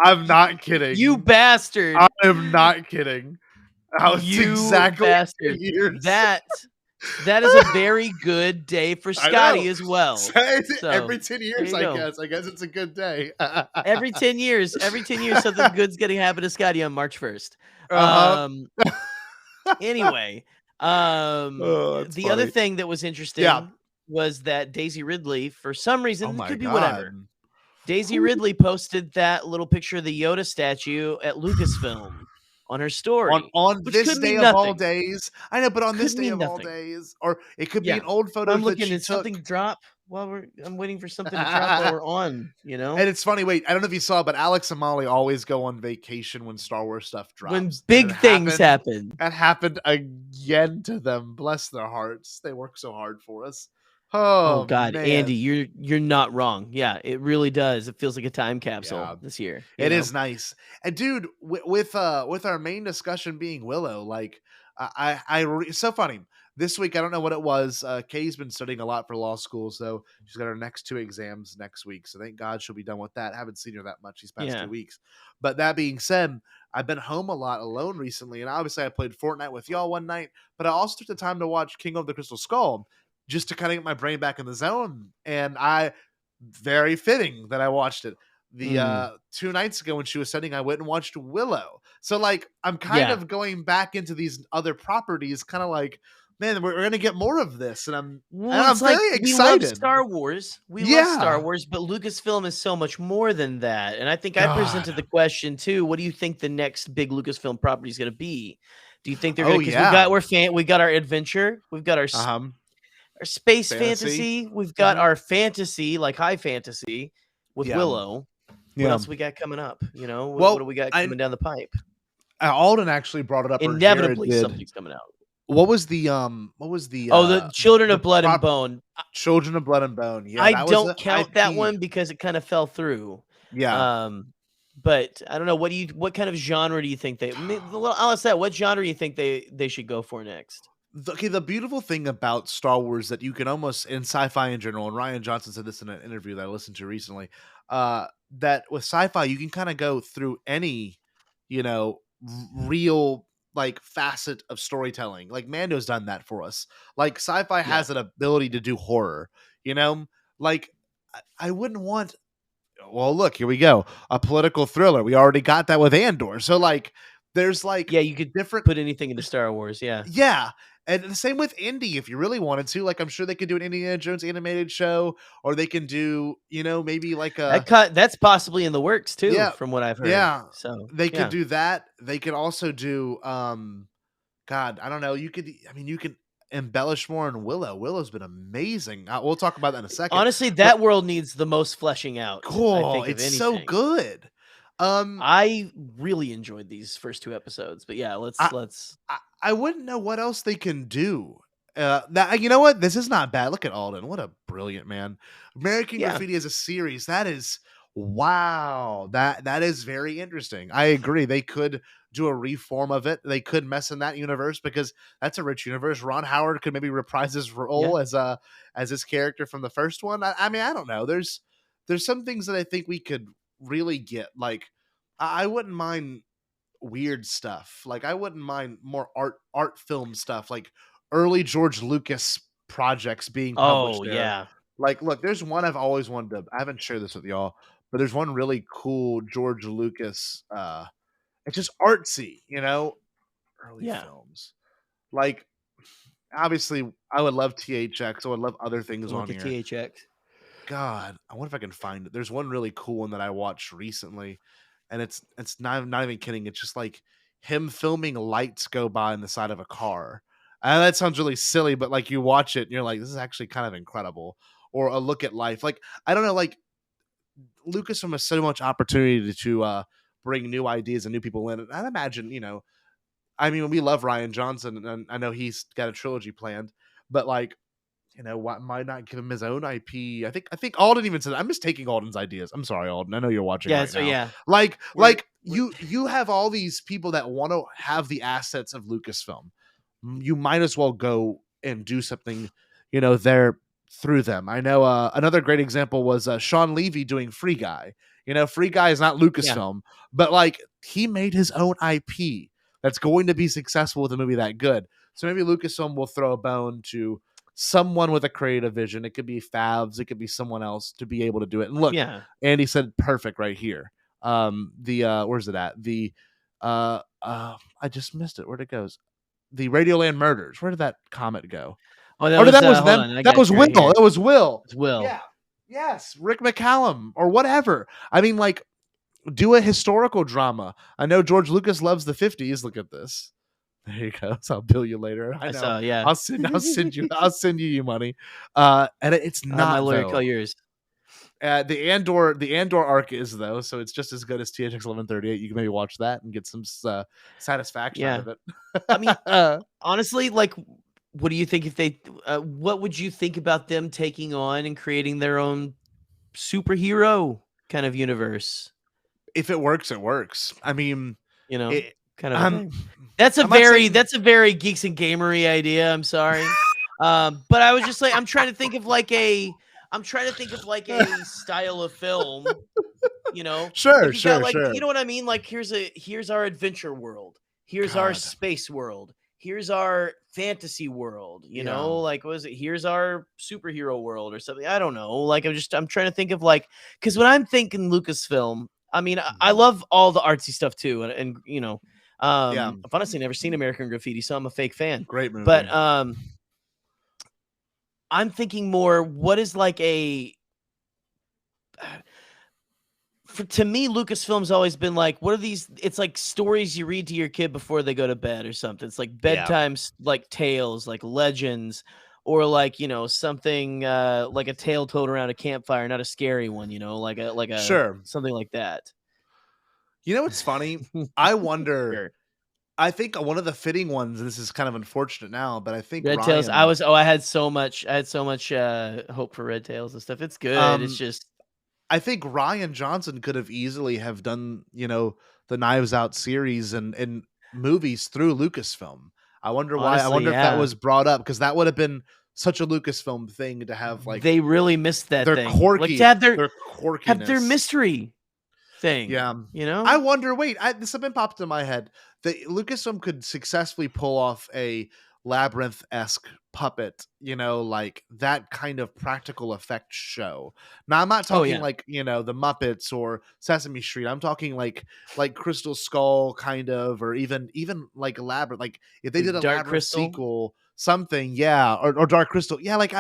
I'm not kidding. You bastard. I am not kidding. Oh, it's You exactly bastard. years. That is a very good day for I Scotty know. as well. So, Every 10 there years, you I go. guess. I guess it's a good day. Every 10 years, something good's getting happen to Scotty on March 1st. Anyway, that's the other funny. thing that was interesting was that Daisy Ridley, for some reason, Oh it my could be God. whatever. Daisy Ridley posted that little picture of the Yoda statue at Lucasfilm on her story. On which this could day mean of nothing. all days. I know, but on this Could day mean of all nothing. days. Or it could be Yeah. an old photo I'm that looking she at took. something drop while I'm waiting for something to drop while we're on, you know? And it's funny, wait, I don't know if you saw, but Alex and Molly always go on vacation when Star Wars stuff drops. When And big it things happen. That happened again to them. Bless their hearts. They work so hard for us. Oh, God, man. Andy, you're not wrong. Yeah, it really does. It feels like a time capsule this year. It is nice. And dude, with our main discussion being Willow, like it's so funny. This week, I don't know what it was. Kay's been studying a lot for law school, so she's got her next 2 exams next week. So thank God she'll be done with that. I haven't seen her that much these past 2 weeks. But that being said, I've been home a lot alone recently, and obviously I played Fortnite with y'all one night, but I also took the time to watch King of the Crystal Skull just to kind of get my brain back in the zone. And very fitting that I watched it. The 2 nights ago when she was studying, I went and watched Willow. So like I'm kind of going back into these other properties, kind of like, man, we're gonna get more of this, and I'm very excited. We love Star Wars. We love Star Wars, but Lucasfilm is so much more than that. And I think I presented the question too. What do you think the next big Lucasfilm property is going to be? Do you think they're going to? We got our adventure. We've got our space fantasy. We've got our fantasy, like high fantasy, with Willow. What else we got coming up? You know, what do we got coming down the pipe? Alden actually brought it up. Inevitably, something's coming out. What was the the Children of Blood and Bone. Children of Blood and Bone. Yeah, I don't count that one because it kind of fell through. Yeah. But I don't know. What kind of genre do you think they? I'll ask that. What genre do you think they should go for next? The beautiful thing about Star Wars that you can almost, in sci-fi in general, and Ryan Johnson said this in an interview that I listened to recently, that with sci-fi you can kind of go through any, real like facet of storytelling. Like Mando's done that for us. Like sci-fi has an ability to do horror, like I wouldn't want, well, look, here we go. A political thriller. We already got that with Andor. So like, there's like, you could put anything into Star Wars. Yeah. Yeah. And the same with Indy, if you really wanted to. Like, I'm sure they could do an Indiana Jones animated show, or they can do, maybe like a that's possibly in the works too, from what I've heard. Yeah, so they could do that. They could also do, God, I don't know. You can embellish more on Willow. Willow's been amazing. We'll talk about that in a second. Honestly, that world needs the most fleshing out. Cool, it's so good. I really enjoyed these first 2 episodes, but yeah, let's. I wouldn't know what else they can do. That, you know what? This is not bad. Look at Alden. What a brilliant man. American Graffiti as a series. That is, wow. That is very interesting. I agree. They could do a reform of it. They could mess in that universe because that's a rich universe. Ron Howard could maybe reprise his role as his character from the first one. I mean, I don't know. There's some things that I think we could really get. Like, I wouldn't mind weird stuff. Like, I wouldn't mind more art film stuff, like early George Lucas projects being published. Like, look, there's one I've always wanted to, I haven't shared this with y'all, but there's one really cool George Lucas, it's just artsy, early films. Like, obviously I would love THX. I would love other things on here. THX. God, I wonder if I can find it. There's one really cool one that I watched recently, and it's not even kidding. It's just like him filming lights go by on the side of a car. And that sounds really silly, but like you watch it and you're like, this is actually kind of incredible. Or a look at life. Like, I don't know, like Lucasfilm has so much opportunity to bring new ideas and new people in. And I'd imagine, I mean, we love Ryan Johnson, and I know he's got a trilogy planned, but like, why might not give him his own IP? I think Alden even said, I'm just taking Alden's ideas. I'm sorry, Alden. I know you're watching right now. Like you have all these people that want to have the assets of Lucasfilm. You might as well go and do something, there through them. I know another great example was Sean Levy doing Free Guy. Free Guy is not Lucasfilm, but like he made his own IP. that's going to be successful with a movie that good. So maybe Lucasfilm will throw a bone to someone with a creative vision. It could be Favs, it could be someone else to be able to do it. And look, Andy said perfect right here. Where's it at? I just missed it. Where'd it goes? The Radioland Murders. Where did that comment go? Oh, that was, that was hold them. on, I That got was you Will. right here. That was Will. It's Will. Yeah. Yes. Rick McCallum or whatever. I mean, like, do a historical drama. I know George Lucas loves the 50s. Look at this. There you go. So I'll bill you later. I know. saw, yeah. I'll send you money. And it's not my lawyer though. call yours. The Andor arc is though, so it's just as good as THX 1138. You can maybe watch that and get some satisfaction out of it. I mean, honestly, like, what do you think if they? What would you think about them taking on and creating their own superhero kind of universe? If it works, it works. I mean, kind of. A thing. That's a very geeks and gamery idea. I'm sorry, but I was just like, I'm trying to think of like a style of film. Sure. You know what I mean? Like, here's our adventure world. Here's our space world. Here's our fantasy world. You know, like, what is it? Here's our superhero world or something. I don't know. Like, I'm trying to think of like, because when I'm thinking Lucasfilm, I mean, I love all the artsy stuff too, and I've honestly never seen American Graffiti, so I'm a fake fan. Great movie, but I'm thinking more, what is like to me, Lucasfilm's always been like, what are these? It's like stories you read to your kid before they go to bed or something. It's like bedtime, like tales, like legends, or like, something like a tale told around a campfire, not a scary one, like a something like that. You know what's funny? I wonder. I think one of the fitting ones. This is kind of unfortunate now, but I think Red Tails. I had so much hope for Red Tails and stuff. It's good. It's just. I think Rian Johnson could have easily have done, the Knives Out series and movies through Lucasfilm. I wonder why. Honestly, I wonder if that was brought up, because that would have been such a Lucasfilm thing to have. Like, they really missed that their thing. Quirky, like, to have their quirkiness. Have their mystery thing. Yeah, I wonder. Wait, this has been popped in my head. That Lucasfilm could successfully pull off a Labyrinth-esque puppet, like that kind of practical effect show. Now, I'm not talking like, the Muppets or Sesame Street. I'm talking like Crystal Skull kind of, or even like Labyrinth. Like, if they did a Dark Labyrinth Crystal sequel, something, or Dark Crystal. Yeah, like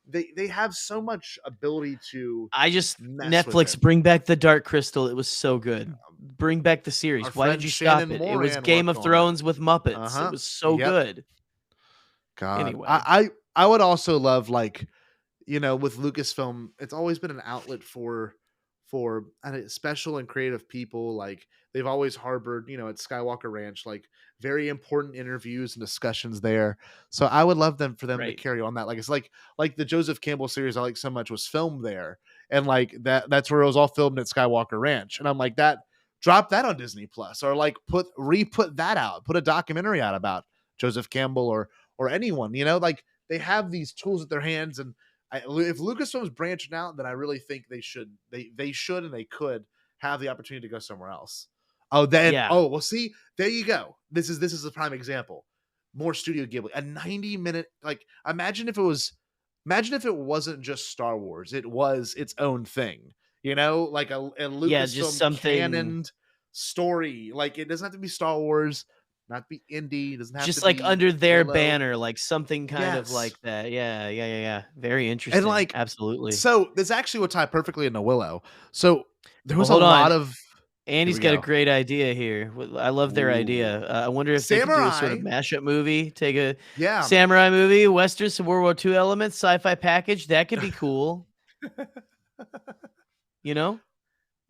they have so much ability to. Netflix, bring back the Dark Crystal. It was so good. Bring back the series. Why did you stop it? It was Game of Thrones with Muppets. It was so good. God, anyway, I would also love, like, with Lucasfilm, it's always been an outlet for special and creative people. Like, they've always harbored, at Skywalker Ranch, like, very important interviews and discussions there. So I would love for them to carry on that. Like, it's like the Joseph Campbell series I like so much was filmed there, and like that's where it was all filmed at Skywalker Ranch. And I'm like, drop that on Disney Plus, or like re-put that out, put a documentary out about Joseph Campbell or anyone, like, they have these tools at their hands. And if Lucasfilm's branching out, then I really think they should and they could have the opportunity to go somewhere else. Well, see, there you go. This is a prime example. More Studio Ghibli, a 90-minute, like, imagine if it wasn't just Star Wars, it was its own thing, like a Lucasfilm just something canon story. Like, it doesn't have to be Star Wars, not be indie, doesn't have just to like be under their Willow. Banner, like something kind of like that. Yeah. Very interesting. And like, absolutely. So this actually would tie perfectly into Willow. So there was a hold lot on. of. Andy's got a great idea here. I love their idea. I wonder if they could do a sort of mashup movie. Take a samurai movie, Western, some World War II elements, sci-fi package. That could be cool. That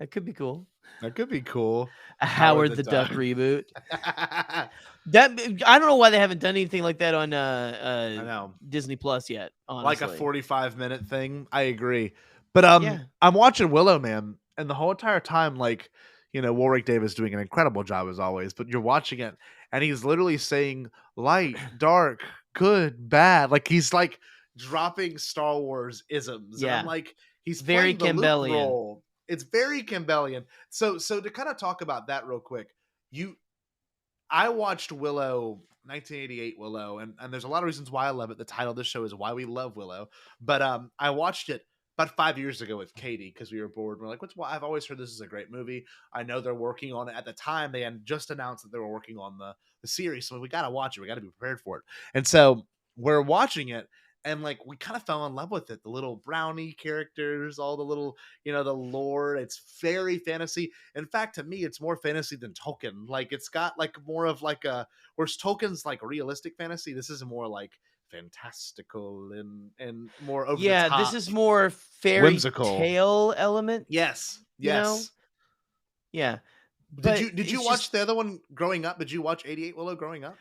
could be cool. That could be cool. A Howard the Duck reboot. I don't know why they haven't done anything like that on I know. Disney Plus yet. Honestly. Like a 45-minute thing. I agree. But I'm watching Willow, man, and the whole entire time, like, Warwick Davis doing an incredible job as always, but you're watching it and he's literally saying light, dark, good, bad. Like, he's like dropping Star Wars isms. Yeah. And I'm like, he's very playing the Luke Campbellian. Role. It's very Campbellian. So to kind of talk about that real quick, I watched Willow, 1988 Willow, and there's a lot of reasons why I love it. The title of the show is Why We Love Willow. But I watched it about 5 years ago with Katie because we were bored. We're like, I've always heard this is a great movie. I know they're working on it. At the time, they had just announced that they were working on the series. So we got to watch it. We got to be prepared for it. And so we're watching it. And like we kind of fell in love with it. The little brownie characters, all the little, the lore. It's very fantasy. In fact, to me, it's more fantasy than Tolkien. Like it's got like more of like whereas Tolkien's like realistic fantasy. This is more like fantastical and more over the top. This is more fairy whimsical tale element. Yes. Yeah. Did you watch the other one growing up? Did you watch 88 Willow growing up?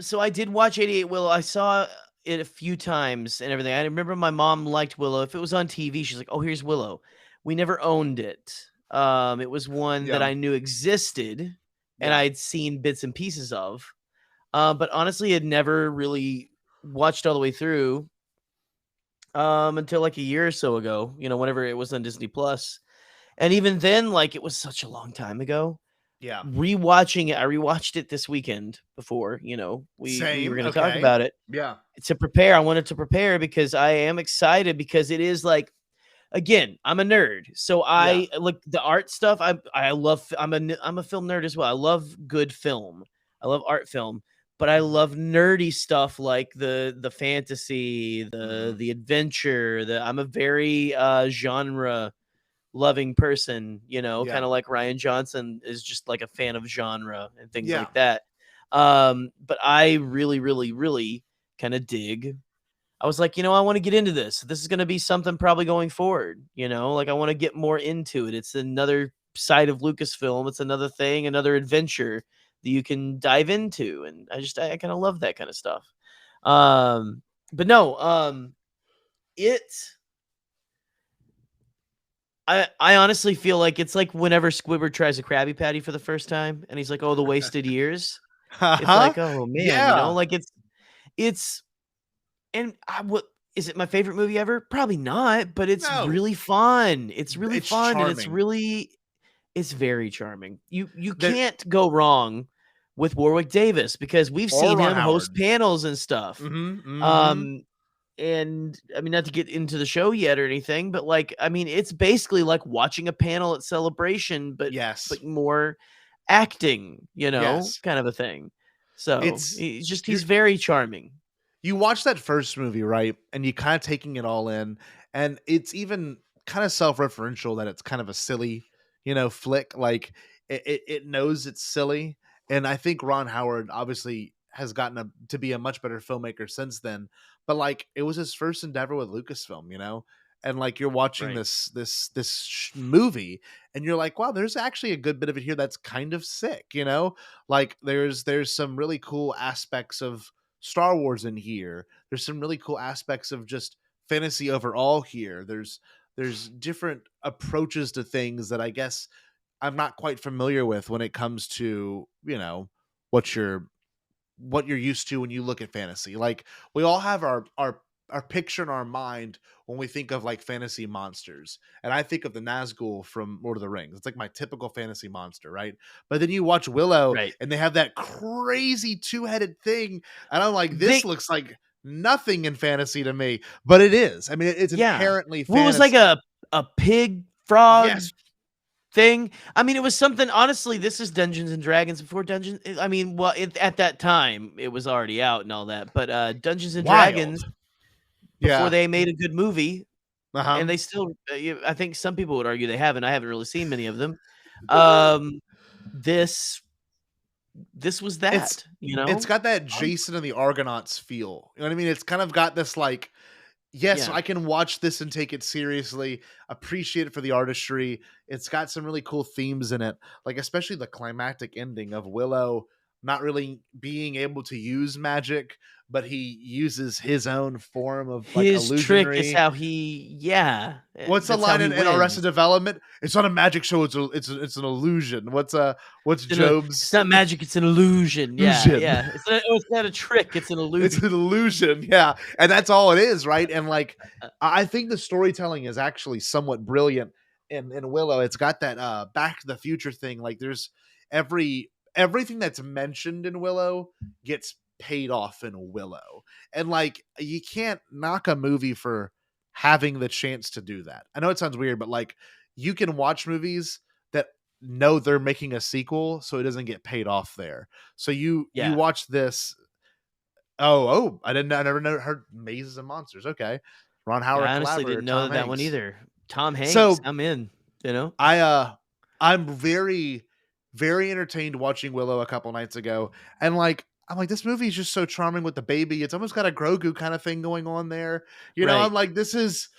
So I did watch 88 Willow. I saw it a few times and everything. I remember my mom liked Willow. If it was on TV, she's like, "Oh, here's Willow." We never owned it. It was one that I knew existed and I'd seen bits and pieces of. But honestly, had never really watched all the way through until like a year or so ago, whenever it was on Disney Plus. And even then, like, it was such a long time ago. Yeah. Rewatching it, I rewatched it this weekend before, we were going to talk about it. Yeah. To prepare, I wanted to prepare because I am excited because it is like, again, I'm a nerd. So I like the art stuff. I love, I'm a film nerd as well. I love good film. I love art film, but I love nerdy stuff like the fantasy, the adventure, I'm a very genre loving person, kind of like Ryan Johnson is just like a fan of genre and things like that. But I really, really, really kind of dig. I was like, I want to get into this. This is going to be something probably going forward, like I want to get more into it. It's another side of Lucasfilm. It's another thing, another adventure that you can dive into. And I kind of love that kind of stuff. But no, I honestly feel like it's like whenever Squidward tries a Krabby Patty for the first time and he's like, "Oh, the wasted years." It's like, oh man, like it's and what is it my favorite movie ever? Probably not, but it's really fun. It's really fun charming. And it's very charming. You can't go wrong with Warwick Davis because we've seen him host panels and stuff. And I mean, not to get into the show yet or anything, but like, I mean, it's basically like watching a panel at Celebration, but more acting, kind of a thing. So he's very charming. You watch that first movie, right? And you kind of taking it all in, and it's even kind of self-referential that it's kind of a silly, flick. Like it knows it's silly. And I think Ron Howard obviously has gotten to be a much better filmmaker since then. But like it was his first endeavor with Lucasfilm, and like you're watching this movie and you're like, wow, there's actually a good bit of it here that's kind of sick, like there's some really cool aspects of Star Wars in here. There's some really cool aspects of just fantasy overall here. There's different approaches to things that I guess I'm not quite familiar with when it comes to, what you're used to when you look at fantasy. Like we all have our picture in our mind when we think of like fantasy monsters. And I think of the Nazgul from Lord of the Rings. It's like my typical fantasy monster, right? But then you watch Willow and they have that crazy two-headed thing. And I'm like, this looks like nothing in fantasy to me, but it is. I mean, it's inherently fantasy. It was like a pig frog thing. I mean, it was something, honestly, this is Dungeons and Dragons before Dungeons. I mean, well, at that time it was already out and all that, but Dungeons and Dragons before they made a good movie, and they still, I think some people would argue they haven't. I haven't really seen many of them. This was that, it's got that Jason and the Argonauts feel. You know what I mean? It's kind of got this like, yes, I can watch this and take it seriously, appreciate it for the artistry. It's got some really cool themes in it, like especially the climactic ending of Willow not really being able to use magic, but he uses his own form of like his illusionary. Trick is how he, What's the line in Arrested Development? It's not a magic show. It's an illusion. What's Job's? It's not magic. It's an illusion. Yeah. It's not a trick. It's an illusion. It's an illusion. Yeah, and that's all it is, right? And like, I think the storytelling is actually somewhat brilliant in Willow. It's got that Back to the Future thing. Like, there's every everything that's mentioned in Willow gets paid off in Willow. And like, you can't knock a movie for having the chance to do that. I know it sounds weird, but like, you can watch movies that know they're making a sequel, so it doesn't get paid off there. So you watch this. I never heard Mazes and Monsters. Okay. Ron Howard. I honestly didn't know that one either. Tom Hanks. So I'm in, you know, I'm very, very entertained watching Willow a couple nights ago. And like, I'm like, this movie is just so charming with the baby. It's almost got a Grogu kind of thing going on there. You know, I'm like, this is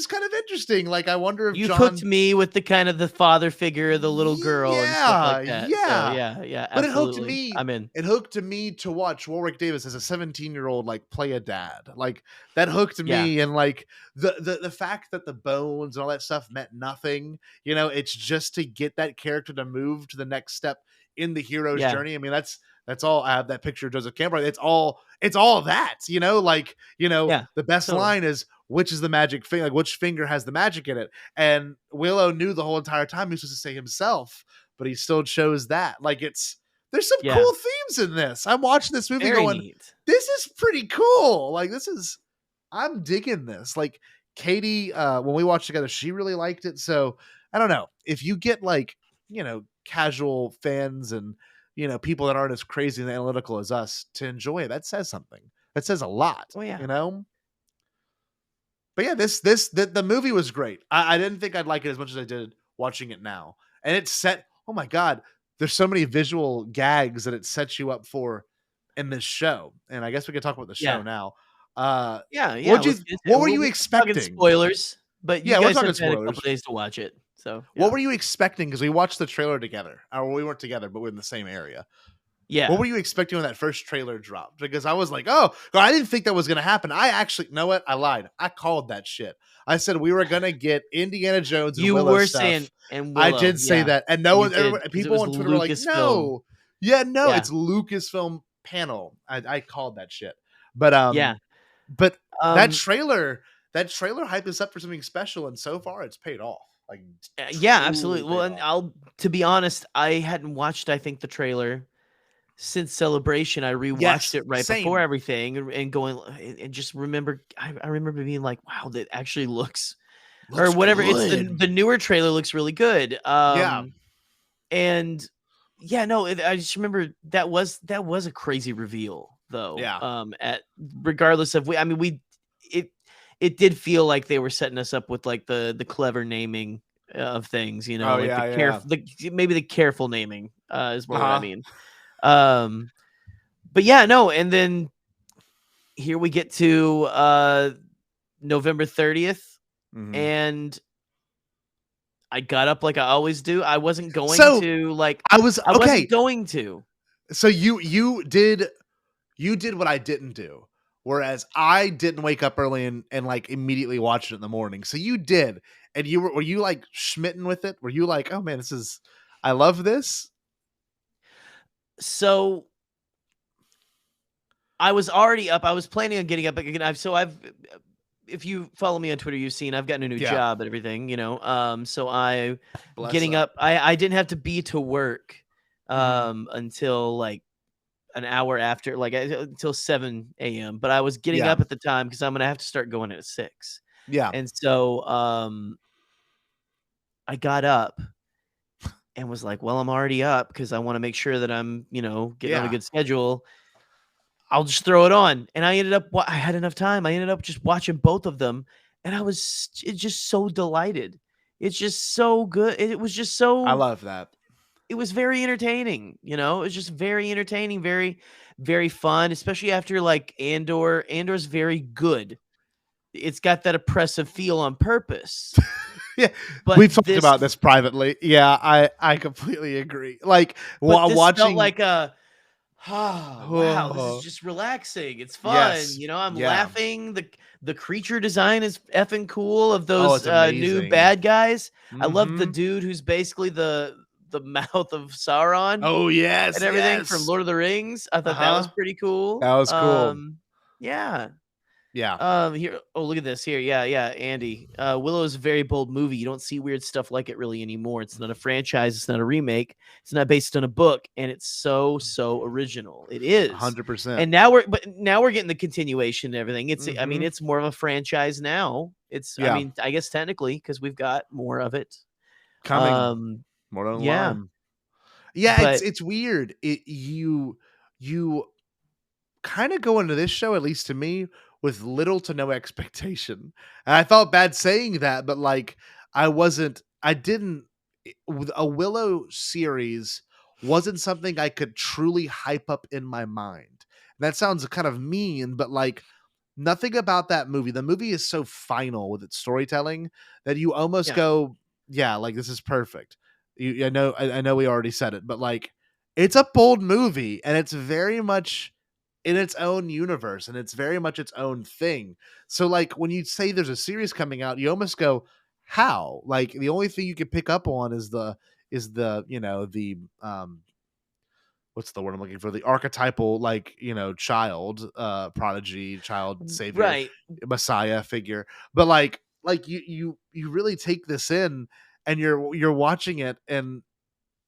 kind of interesting. Like, I wonder if you John hooked me with the kind of the father figure of the little girl and stuff like that. Yeah. So, yeah. But absolutely. it hooked me. I'm in. It hooked me to watch Warwick Davis as a 17-year-old like play a dad. Like, that hooked me. And like the fact that the bones and all that stuff meant nothing. You know, it's just to get that character to move to the next step in the hero's journey. I mean, that's all. I have that picture of Joseph Campbell. It's all that, you know, like, you know, the best line is, which is the magic finger, like which finger has the magic in it. And Willow knew the whole entire time he was supposed to say himself, but he still chose that. Like, there's some cool themes in this. I'm watching this movie Very going, neat. This is pretty cool. Like, I'm digging this. Like, Katie, when we watched together, she really liked it. So I don't know if you get like, you know, casual fans and, you know, people that aren't as crazy and analytical as us to enjoy it. That says something. That says a lot. Oh, yeah. You know? But yeah, the movie was great. I didn't think I'd like it as much as I did watching it now. And it's set, oh my God, there's so many visual gags that it sets you up for in this show. And I guess we could talk about the show now. What were you expecting? Spoilers, but you guys have had spoilers. a couple days to watch it. So what were you expecting? Because we watched the trailer together. Or we weren't together, but we're in the same area. Yeah. What were you expecting when that first trailer dropped? Because I was like, oh, I didn't think that was going to happen. I actually, you know what? I lied. I called that shit. I said we were going to get Indiana Jones and Willow stuff. Saying, and Willow, I did say that. And no one, people on Twitter were like, no. It's Lucasfilm panel. I called that shit. But but that trailer hyped us up for something special, and so far it's paid off. Like, absolutely. Well, and to be honest, I hadn't watched, I think, the trailer since Celebration. I rewatched it right before everything and going and just remember. I remember being like, "Wow, that actually looks or whatever." Good. It's the newer trailer looks really good. And I just remember that was a crazy reveal, though. Regardless of it did feel like they were setting us up with like the clever naming of things, you know, maybe the careful naming is what I mean. But and then here we get to November 30th, and I got up like I always do. I wasn't going to like I wasn't going to. So you did what I didn't do. Whereas I didn't wake up early and like immediately watch it in the morning. So you did. And were you like smitten with it? Were you like, oh man, I love this? So I was already up. I was planning on getting up again. If you follow me on Twitter, you've seen I've gotten a new job and everything, you know. So I didn't have to be to work until like an hour after, like until 7 a.m. But I was getting up at the time because I'm gonna have to start going at 6. Yeah. And so I got up and was like, well, I'm already up because I want to make sure that I'm, you know, getting on a good schedule. I'll just throw it on. And I had enough time. I ended up just watching both of them. And I was just so delighted. It's just so good. It was just so. I love that. It was very entertaining. You know, it was just very entertaining, very, very fun, especially after like Andor. Andor's very good. It's got that oppressive feel on purpose. Yeah, but we've talked about this privately. Yeah, I completely agree. Like while watching, felt like wow, this is just relaxing. It's fun. You know, I'm laughing. The creature design is effing cool of those new bad guys. I love the dude who's basically the mouth of Sauron. Oh yes, and everything from Lord of the Rings. I thought that was pretty cool. That was cool. Yeah. Yeah. Here. Oh, look at this. Here. Yeah. Andy. Willow is a very bold movie. You don't see weird stuff like it really anymore. It's not a franchise. It's not a remake. It's not based on a book, and it's so original. It is 100%. And now we're getting the continuation and everything. It's I mean, Mhm. it's more of a franchise now. It's I Yeah. mean, I guess technically because we've got more of it Coming more down the Yeah. line. Yeah, But it's weird. You kind of go into this show, at least to me, with little to no expectation. And I felt bad saying that, but like I didn't with a Willow series wasn't something I could truly hype up in my mind. And that sounds kind of mean, but like nothing about that movie. The movie is so final with its storytelling that you almost Yeah. go, yeah, like this is perfect. I know we already said it, but like it's a bold movie and it's very much in its own universe and it's very much its own thing. So like when you say there's a series coming out, you almost go, how? Like the only thing you can pick up on is the what's the word I'm looking for? The archetypal, like, child, prodigy, child savior, Right. messiah figure. But like you really take this in and you're watching it and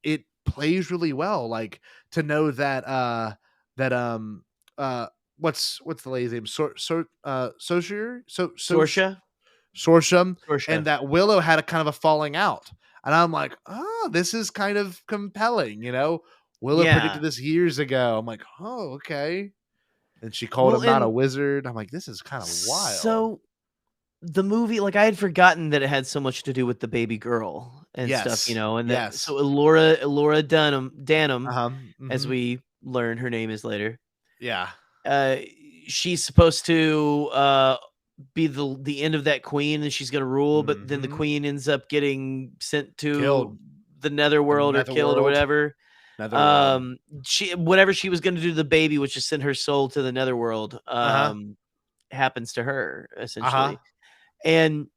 it plays really well. Like to know that what's the lady's name? Sorsha. Sorsham, Sorsha. and that Willow had a kind of a falling out. And I'm like, oh, this is kind of compelling, Willow Yeah. predicted this years ago. I'm like, oh, okay. And she called him not a wizard. I'm like, this is kind of wild. So the movie, like I had forgotten that it had so much to do with the baby girl and stuff, Yes. and that Yes. so Elora Danham, as Mhm. we learn her name is later. Yeah. She's supposed to be the end of that queen and she's gonna rule, but then the queen ends up getting sent to Killed. the netherworld or killed or Netherworld. whatever. Netherworld. Whatever she was gonna do to the baby, which is send her soul to the netherworld, happens to her essentially. And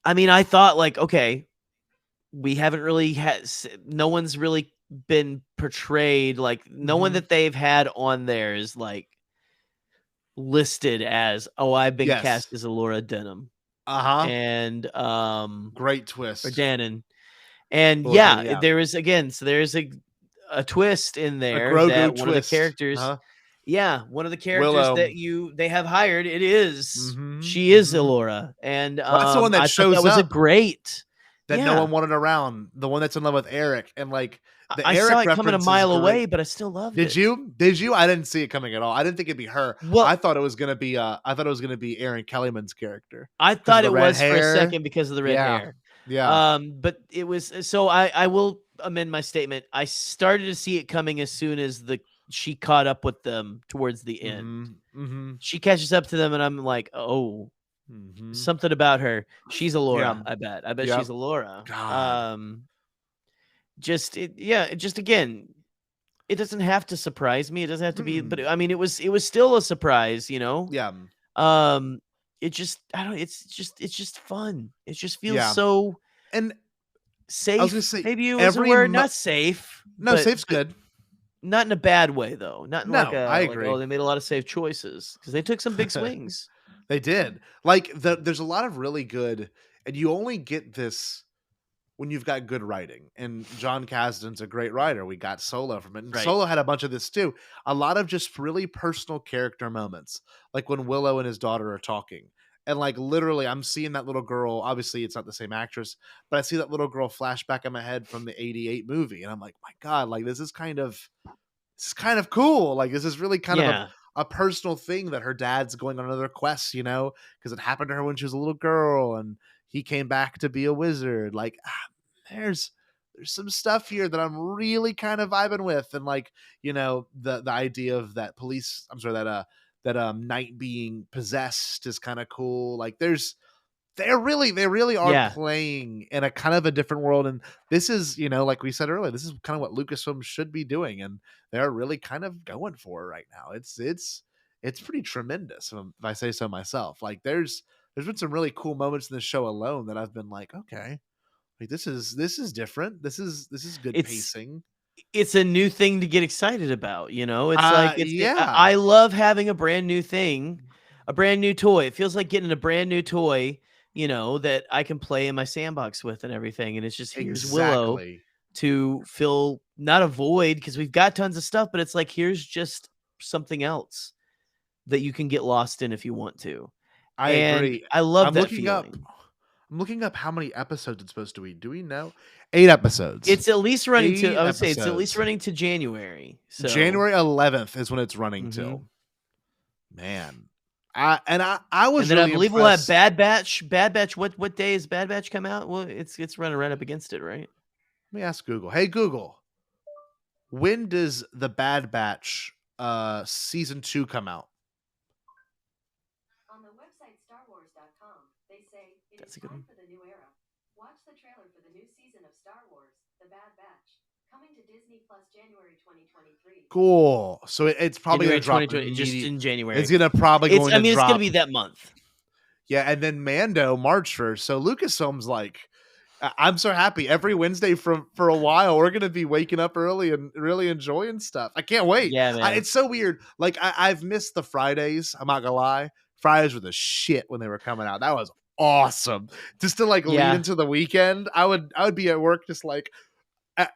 I mean, I thought like, okay, we haven't really had, no one's really been portrayed, like no one that they've had on there is like listed as, oh, I've been Yes. cast as Elora Denham. And Great twist. or Dannon. And Well, yeah, there is a twist in there Grogu that one of the twist. characters one of the characters Willow. that they have hired, it is Mhm, she is Elora. And Well, that's the one that I shows thought that was a up great that no one wanted around. The one that's in love with Eric. And like the I Eric saw it coming a reference is mile great. away, but I still loved it. Did you? Did you? I didn't see it coming at all. I didn't think it'd be her. Well, I thought it was gonna be Aaron Kellyman's character. I 'Cause thought of it the red was for a hair. second because of the red Yeah. hair. Yeah. But it was so I will amend my statement. I started to see it coming as soon as she caught up with them towards the end. She catches up to them, and I'm like, oh, something about her. She's Elora. I bet Yep. she's Elora. God. Just again, it doesn't have to surprise me. It doesn't have to be, but I mean, it was still a surprise, Yeah. It just it's just fun. It just feels Yeah. so And safe. I was gonna say Maybe it was a word, not safe. No, but- safe's good. Not in a bad way though. Not in No, like a I like, agree. oh, they made a lot of safe choices because they took some big swings. They did. Like there's a lot of really good, and you only get this when you've got good writing. And John Kasdan's a great writer. We got Solo from it. And Right. Solo had a bunch of this too. A lot of just really personal character moments. Like when Willow and his daughter are talking. And like literally I'm seeing that little girl. Obviously it's not the same actress, but I see that little girl flash back in my head from the 88 movie. And I'm like, my God, like this is kind of cool. Like this is really kind of a personal thing that her dad's going on another quest, because it happened to her when she was a little girl and he came back to be a wizard. Like there's some stuff here that I'm really kind of vibing with. And like, the idea of that that knight being possessed is kind of cool. Like they really are playing in a kind of a different world. And this is, like we said earlier, this is kind of what Lucasfilm should be doing. And they're really kind of going for it right now. It's pretty tremendous if I say so myself. Like there's been some really cool moments in the show alone that I've been like, okay, like this is different. This is good pacing. It's a new thing to get excited about, It's like yeah. I love having a brand new thing. a brand new toy. It feels like getting a brand new toy, that I can play in my sandbox with and everything. And it's just here's Willow Exactly. to fill not a void because we've got tons of stuff, but it's like here's just something else that you can get lost in if you want to. I And agree. I love I'm that looking feeling. I'm looking up how many episodes it's supposed to be. Do we know? 8 episodes. It's at least running 8 to. I would say it's at least episodes. running to January. So January 11th is when it's running till. Man, I was and then really I believe we'll have impressed. Bad Batch. Bad Batch. What day is Bad Batch come out? Well, it's running right up against it, right? Let me ask Google. Hey Google, when does the Bad Batch season 2 come out? On the website StarWars.com, they say it is time for the new era. Watch the trailer for the new season of Star Wars, The Bad Batch, coming to Disney Plus January 2023. Cool. So it's probably January going to drop 2020, just in January. It's going to probably going to it's drop. going to be that month. Yeah, and then Mando March 1st. So Lucasfilm's like, I'm so happy. Every Wednesday for a while, we're gonna be waking up early and really enjoying stuff. I can't wait. Yeah, man. It's so weird. Like I've missed the Fridays. I'm not gonna lie. Fridays were the shit when they were coming out. That was awesome. Just to lead into the weekend. I would be at work just like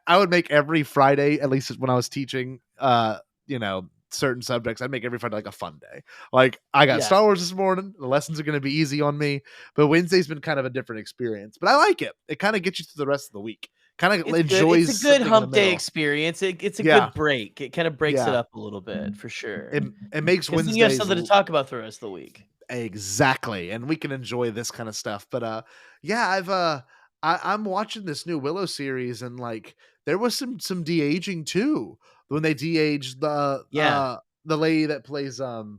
I would make every Friday, at least when I was teaching certain subjects, I'd make every Friday like a fun day. Like I got Star Wars this morning. The lessons are going to be easy on me, but Wednesday's been kind of a different experience, but I like it. It kind of gets you through the rest of the week. Kind of enjoys. It's a good hump day experience. It's a good break. It kind of breaks it up a little bit for sure. It makes Wednesdays. You have something to talk about for the rest of the week. Exactly, and we can enjoy this kind of stuff. But I'm watching this new Willow series, and like there was some de-aging too. When they de-aged the lady that plays Sorsa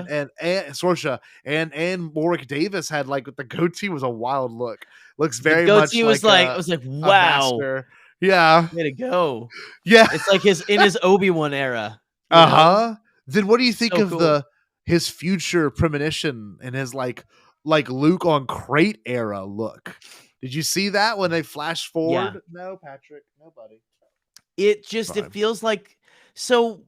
and Sorsha and Warwick Davis had like the goatee was a wild look. Looks very much like I was like, wow. Yeah. Way to go. Yeah. It's like in his Obi-Wan era. Then what do you think of his future premonition and his like Luke on Crate era look? Did you see that when they flash forward? Yeah. No, Patrick. Nobody. It feels like, so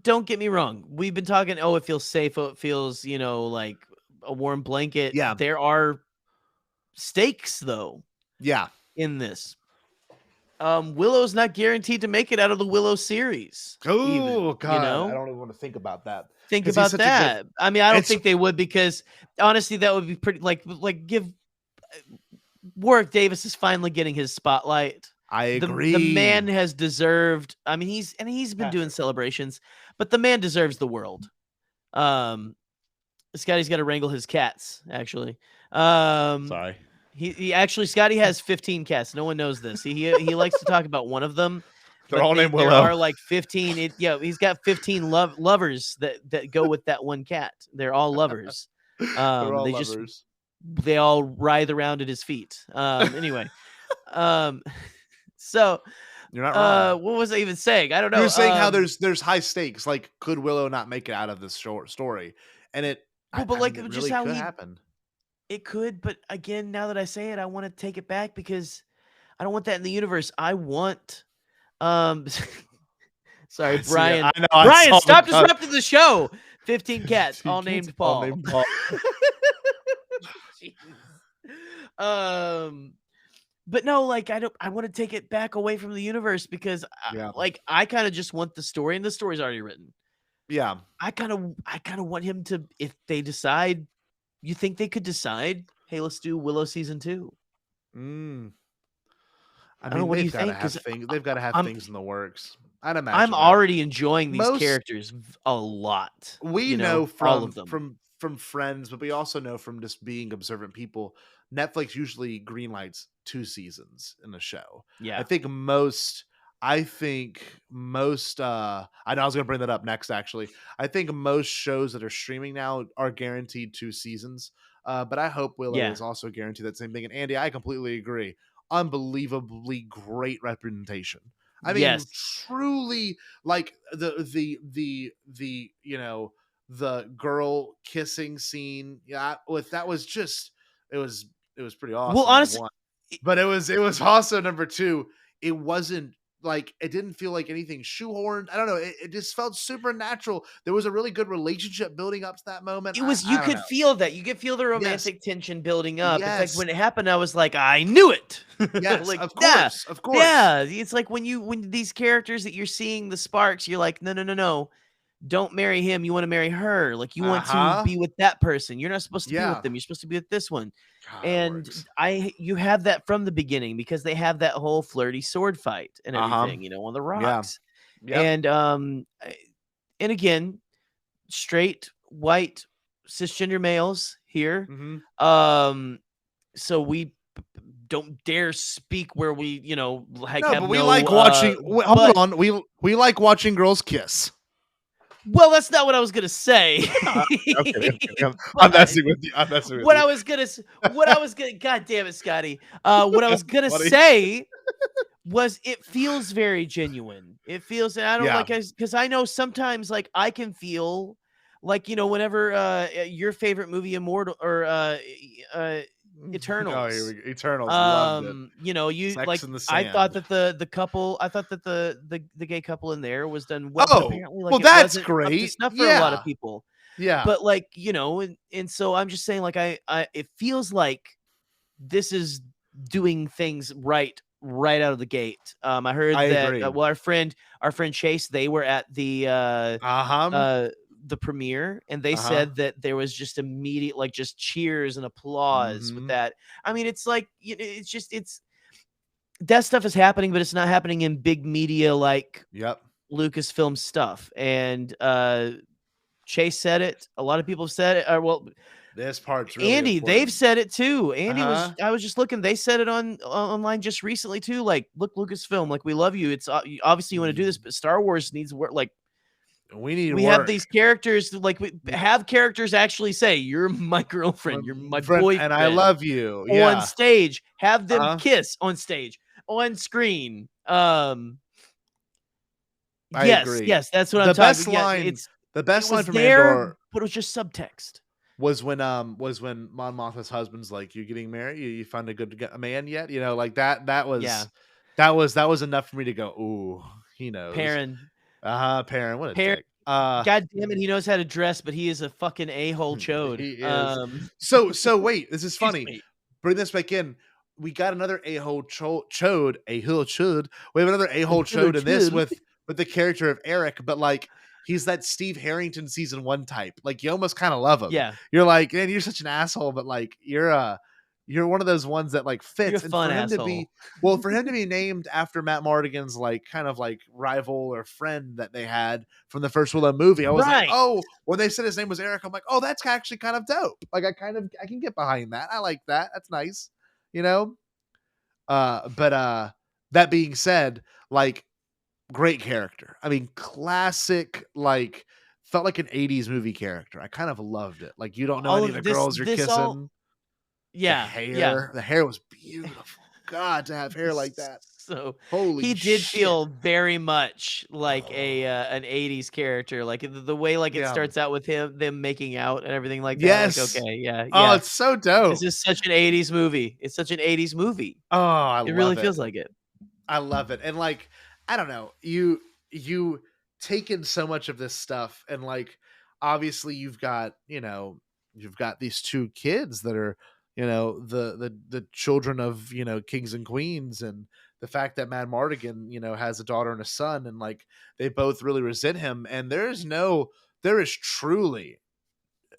don't get me wrong. We've been talking, it feels safe. It feels, like a warm blanket. Yeah. There are stakes though. Yeah. In this. Willow's not guaranteed to make it out of the Willow series. Oh, God. I don't even want to think about that. Think about that. I mean, I don't think they would, because honestly, that would be pretty like give Warwick Davis is finally getting his spotlight. I agree. The man has deserved. I mean, he's been doing celebrations, but the man deserves the world. Scotty's got to wrangle his cats. Actually, sorry. He actually Scotty has 15 cats. No one knows this. He likes to talk about one of them. They're all named Willow. There are like 15. He's got 15 lovers that go with that one cat. They're all lovers. They're all lovers. They all writhe around at his feet. Anyway. So you're not wrong. What was I even saying? I don't know. You're saying how there's high stakes. Like, could Willow not make it out of this short story? And it, but like, it just really how could happen. It could, but again, now that I say it, I want to take it back because I don't want that in the universe. I want, sorry, Brian. Brian, stop disrupting the show. 15 cats, all named Paul. All named Paul. But no, like I want to take it back away from the universe because I kind of just want the story, and the story's already written. Yeah. I kind of want him to, if they decide, you think they could decide, hey, let's do Willow season 2. I mean, they've got to have things. They've got to have things in the works. I'd imagine. I'm already enjoying these characters a lot. We know from all of them. from friends, but we also know from just being observant people, Netflix usually greenlights 2 seasons in a show. Yeah. I think most I know I was going to bring that up next, actually. I think most shows that are streaming now are guaranteed 2 seasons. But I hope Willow is also guaranteed that same thing. And Andy, I completely agree. Unbelievably great representation. I mean, truly, like the girl kissing scene. Yeah, that was just it was pretty awesome. Well, honestly, but it was also number 2. It wasn't like it didn't feel like anything shoehorned. I don't know. It just felt supernatural. There was a really good relationship building up to that moment. It was, I you don't could know. feel that. You could feel the Yes. romantic tension building up. It's like Yes. when it happened, I was like, I knew it. Yes, Like, of yeah, course, of course. yeah. It's like when these characters that you're seeing the sparks, you're like, no. Don't marry him. You want to marry her. Like you want to be with that person. You're not supposed to be Yeah. with them. You're supposed to be with this one. God, that And works. you have that from the beginning because they have that whole flirty sword fight and everything, you know, on the rocks. Yep. And again, straight white cisgender males here. So we don't dare speak where we, you know, like No, have but we no, like watching. Hold but- on, we like watching girls kiss. Well, that's not what I was gonna say. I'm messing with you. I'm messing with What you. I was gonna, God damn it, Scotty. What I was gonna Buddy. say was it feels very genuine. It feels, and I don't Yeah. like, because I know sometimes like I can feel like, you know, whenever your favorite movie, Immortal or Eternals. Oh, here we go. Eternals. Loved it. You know, you Sex like. in the I thought Sand. that the couple. I thought that the gay couple in there was done well. Oh, but apparently, like, well, it that's wasn't up to great. snuff for a lot of Yeah. people. Yeah. But like, you know, and so I'm just saying, like, I it feels like this is doing things right out of the gate. I heard I that. agree. Well, our friend Chase, they were at the premiere, and they said that there was just immediate, like, just cheers and applause with that. I mean, it's like, it's just, that stuff is happening, but it's not happening in big media like Lucasfilm stuff. And Chase said it. A lot of people have said it. Well, this part's really Andy, important. they've said it too. Andy was. I was just looking. They said it online just recently too. Like, look, Lucasfilm, like, we love you. It's obviously you want to do this, but Star Wars needs work. Like, we have these characters. Like, we have characters actually say, "You're my girlfriend. You're my boyfriend, and I love you." On stage, have them kiss on stage, on screen. I Yes, agree. yes, that's what the I'm best talking. line. The best it line was from there, Andor but it was just subtext. was when Mon Mothma's husband's like, "You getting married? You found a man yet?" You know, like that. That was that was enough for me to go, "Ooh, he knows." Perrin. Perrin. What a Perrin. dick. God damn it, he knows how to dress, but he is a fucking a-hole chode. He is. So wait, this is funny. Bring this back in. We got another a-hole chode. A-hole chode. We have another a-hole chode in this with the character of Eric, but like, he's that Steve Harrington season 1 type. Like, you almost kind of love him. Yeah. You're like, man, you're such an asshole, but like, you're one of those ones that like fits. You're a fun for him asshole. for him to be named after Matt Mardigan's like kind of like rival or friend that they had from the first Willow movie, I was like, oh, when they said his name was Eric, I'm like, oh, that's actually kind of dope. Like, I can get behind that. I like that. That's nice, you know. But that being said, like, great character. I mean, classic, like, felt like an 80s movie character. I kind of loved it. Like, you don't know any of the girls you're kissing. The hair was beautiful. God, to have hair like that. So holy he did shit. feel very much like an 80s character. Like, the way, like, it starts out with them making out and everything like that. Yes. Like, okay, yeah. Oh, it's so dope. This is such an 80s movie. It's such an 80s movie. Oh, I love it. It really feels like it. I love it. And like, I don't know, you take in so much of this stuff, and like, obviously you've got these 2 kids that are, you know, the children of, you know, kings and queens, and the fact that Mad Mardigan, you know, has a daughter and a son, and like, they both really resent him, and there is truly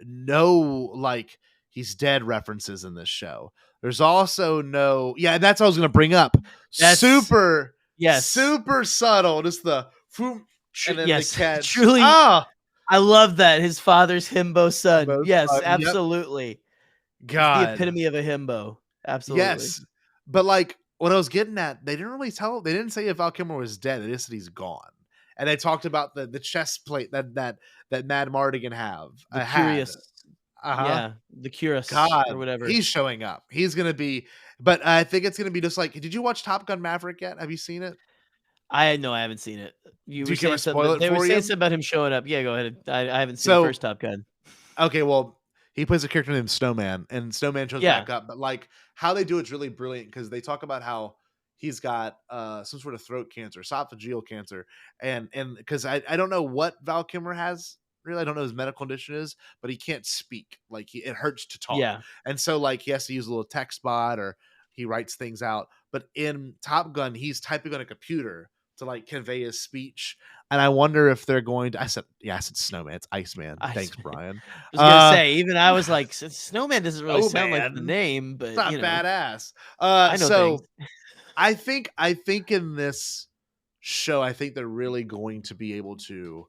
no like he's dead references in this show. There's also no, and that's what I was going to bring up. Super subtle, just the and then the cat. Truly, I love that his father's himbo son. Absolutely. Yep. God, the epitome of a himbo. Absolutely. Yes, but like, what I was getting at, they didn't say if Val Kilmer was dead. They just said he's gone, and they talked about the chest plate that Mad Mardigan the Curious. The Curious, God, or whatever. He's showing up. He's gonna be, but I think it's gonna be just like. Did you watch Top Gun Maverick yet? Have you seen it? I haven't seen it. You were saying something. They were saying something about him showing up. Yeah, go ahead. I haven't seen the first Top Gun. Okay, well, he plays a character named Snowman, and Snowman shows back up. But like, how they do it's really brilliant, because they talk about how he's got some sort of throat cancer, esophageal cancer, and because I don't know what Val Kilmer has. Really, I don't know what his medical condition is, but he can't speak. Like it hurts to talk, Yeah. and so like he has to use a little text bot or he writes things out. But in Top Gun, he's typing on a computer to like convey his speech. And I wonder if they're going to. I said Snowman. It's Iceman. Thanks, Brian. I was gonna say, even I was like, Snowman doesn't really sound like the Snowman. name, but It's not you know, badass. I know So things. I think in this show, I think they're really going to be able to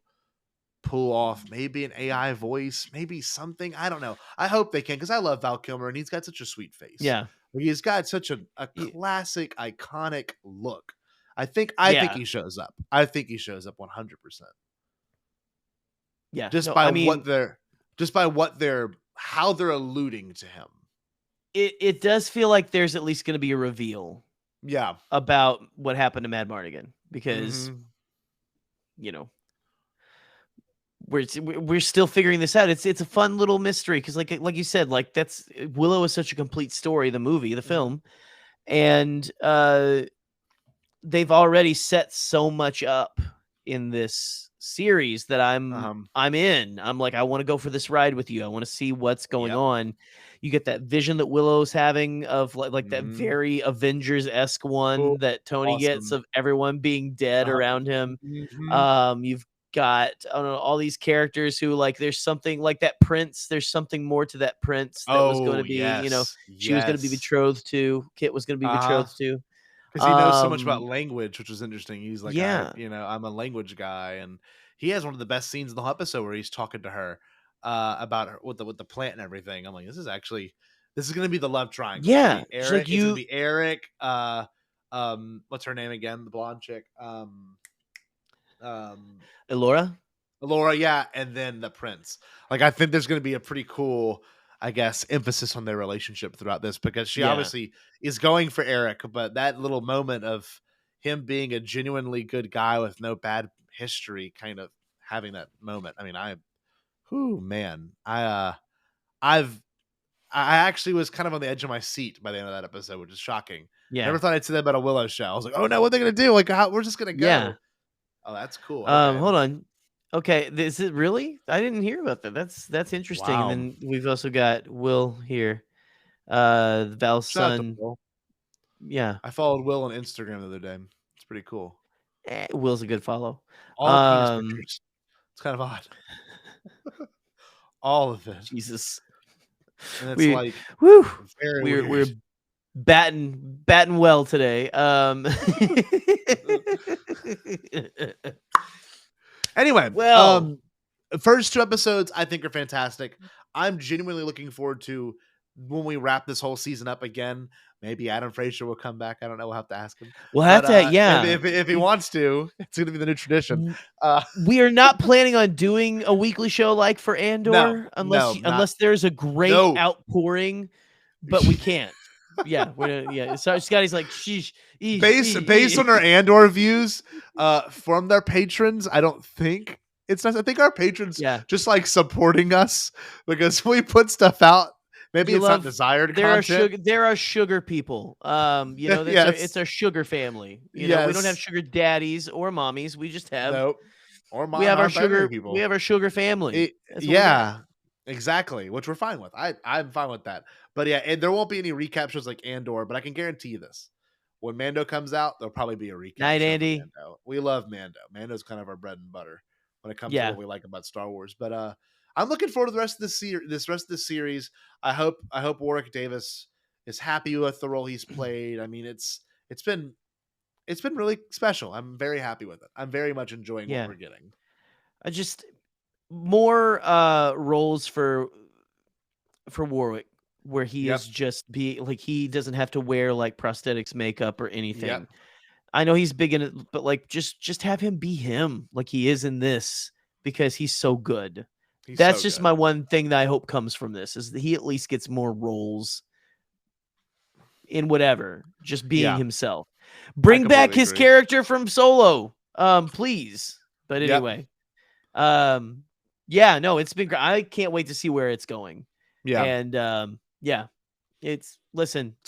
pull off maybe an AI voice, maybe something. I don't know. I hope they can because I love Val Kilmer and he's got such a sweet face. Yeah. He's got such a classic, iconic look. I think he shows up. I think he shows up 100%. Yeah. Just by what they're how they're alluding to him. It does feel like there's at least going to be a reveal. Yeah. About what happened to Mad Mardigan because you know, we're still figuring this out. It's a fun little mystery because like you said, like that's Willow is such a complete story, the movie, the film, and they've already set so much up in this series that I'm in. I'm like, I want to go for this ride with you. I want to see what's going on. You get that vision that Willow's having of like that very Avengers-esque one that Tony gets of everyone being dead around him. You've got I don't know all these characters who like there's something like that prince. There's something more to that prince that was going to be you know she was going to be betrothed to. Kit was going to be betrothed to. Because he knows so much about language, which is interesting. He's like, I'm a language guy, and he has one of the best scenes in the whole episode where he's talking to her about her with the plant and everything. I'm like, this is going to be the love triangle. Yeah, Eric, like it's gonna be Eric. What's her name again? The blonde chick. Elora, yeah, and then the prince. Like, I think there's going to be a pretty cool, I guess, emphasis on their relationship throughout this because she obviously is going for Eric, but that little moment of him being a genuinely good guy with no bad history, kind of having that moment. I mean, I actually was kind of on the edge of my seat by the end of that episode, which is shocking. Yeah, never thought I'd say that about a Willow show. I was like, oh no, what are they gonna do? Like, we're just gonna go. Yeah. Oh, that's cool. Okay. Hold on. Okay, is it really? I didn't hear about that. That's interesting. Wow. And then we've also got Will here, Val's son. Yeah, I followed Will on Instagram the other day. It's pretty cool. Will's a good follow. All pictures. It's kind of odd. All of it. Jesus. And it's we're batting well today. Anyway, well, first 2 episodes I think are fantastic. I'm genuinely looking forward to when we wrap this whole season up again. Maybe Adam Fraser will come back. I don't know. We'll have to ask him. We'll have to, if he wants to, it's going to be the new tradition. We are not planning on doing a weekly show like for Andor, unless there's a great outpouring, but we can't. So Scotty's like, sheesh. Based on our Andor views from their patrons, I don't think it's nice. I think our patrons just like supporting us because we put stuff out. Maybe it's not desired content. There are sugar people. It's our sugar family. You know, we don't have sugar daddies or mommies. We just have we have our sugar people. We have our sugar family. Exactly, which we're fine with. I'm fine with that. But yeah, and there won't be any recap shows like Andor, but I can guarantee you this. When Mando comes out, there'll probably be a recap. Night, show Andy. Mando. We love Mando. Mando's kind of our bread and butter when it comes to what we like about Star Wars. But I'm looking forward to the rest of this series. I hope Warwick Davis is happy with the role he's played. I mean, it's been really special. I'm very happy with it. I'm very much enjoying what we're getting. I just more roles for Warwick where he is just he doesn't have to wear like prosthetics makeup or anything. I know he's big in it, but like just have him be him like he is in this because he's so good. That's just my one thing that I hope comes from this is that he at least gets more roles in whatever, just being himself. Bring back his character from Solo, please. But anyway, it's been great. I can't wait to see where it's going. Yeah, and it's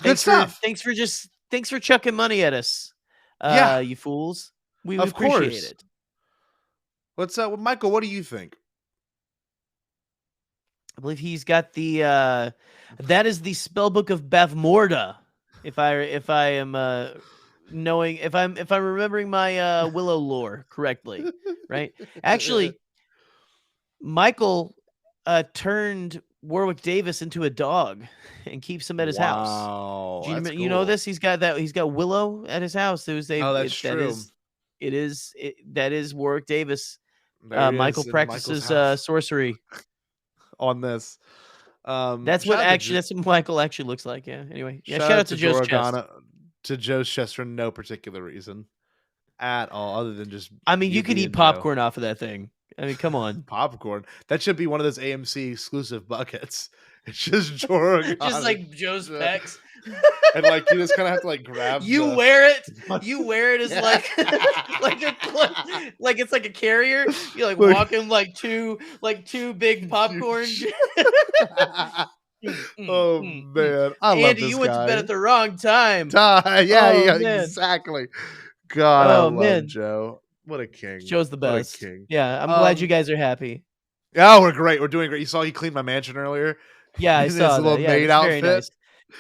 good stuff. Thanks for just thanks for chucking money at us. Yeah. You fools. We Of appreciate course. it. What's Michael? What do you think? I believe he's got the that is the spellbook of Bavmorda. If I am knowing if I'm remembering my Willow lore correctly, right? Actually, Michael turned Warwick Davis into a dog and keeps him at his house. Wow, Do that's you know cool. this? He's got Willow at his house. That's true. That is Warwick Davis. There he Michael is in practices Michael's house. sorcery On this. That's shout out to what Michael actually looks like. Yeah. Anyway, yeah. shout Shout out to Joe's chest. Joragana, to Joe's chest for no particular reason at all, other than just. I mean, you could being eat popcorn off of that thing. I mean, come on. Popcorn. That should be one of those AMC exclusive buckets. It's just Joragana. Just like Joe's pecs. And like you just kind of have to like grab. You wear it. You wear it as like like it's like a carrier. You're like walking like two big popcorn. Oh man, I love Andy, this you went to guy. bed at the wrong time. Yeah, man. exactly. God, I love man. Joe. What a king. Joe's the What a best. king. Yeah, I'm glad you guys are happy. Yeah, we're great. We're doing great. You saw he cleaned my mansion earlier. Yeah, I In saw his little that. Yeah, maid it's very outfit. nice.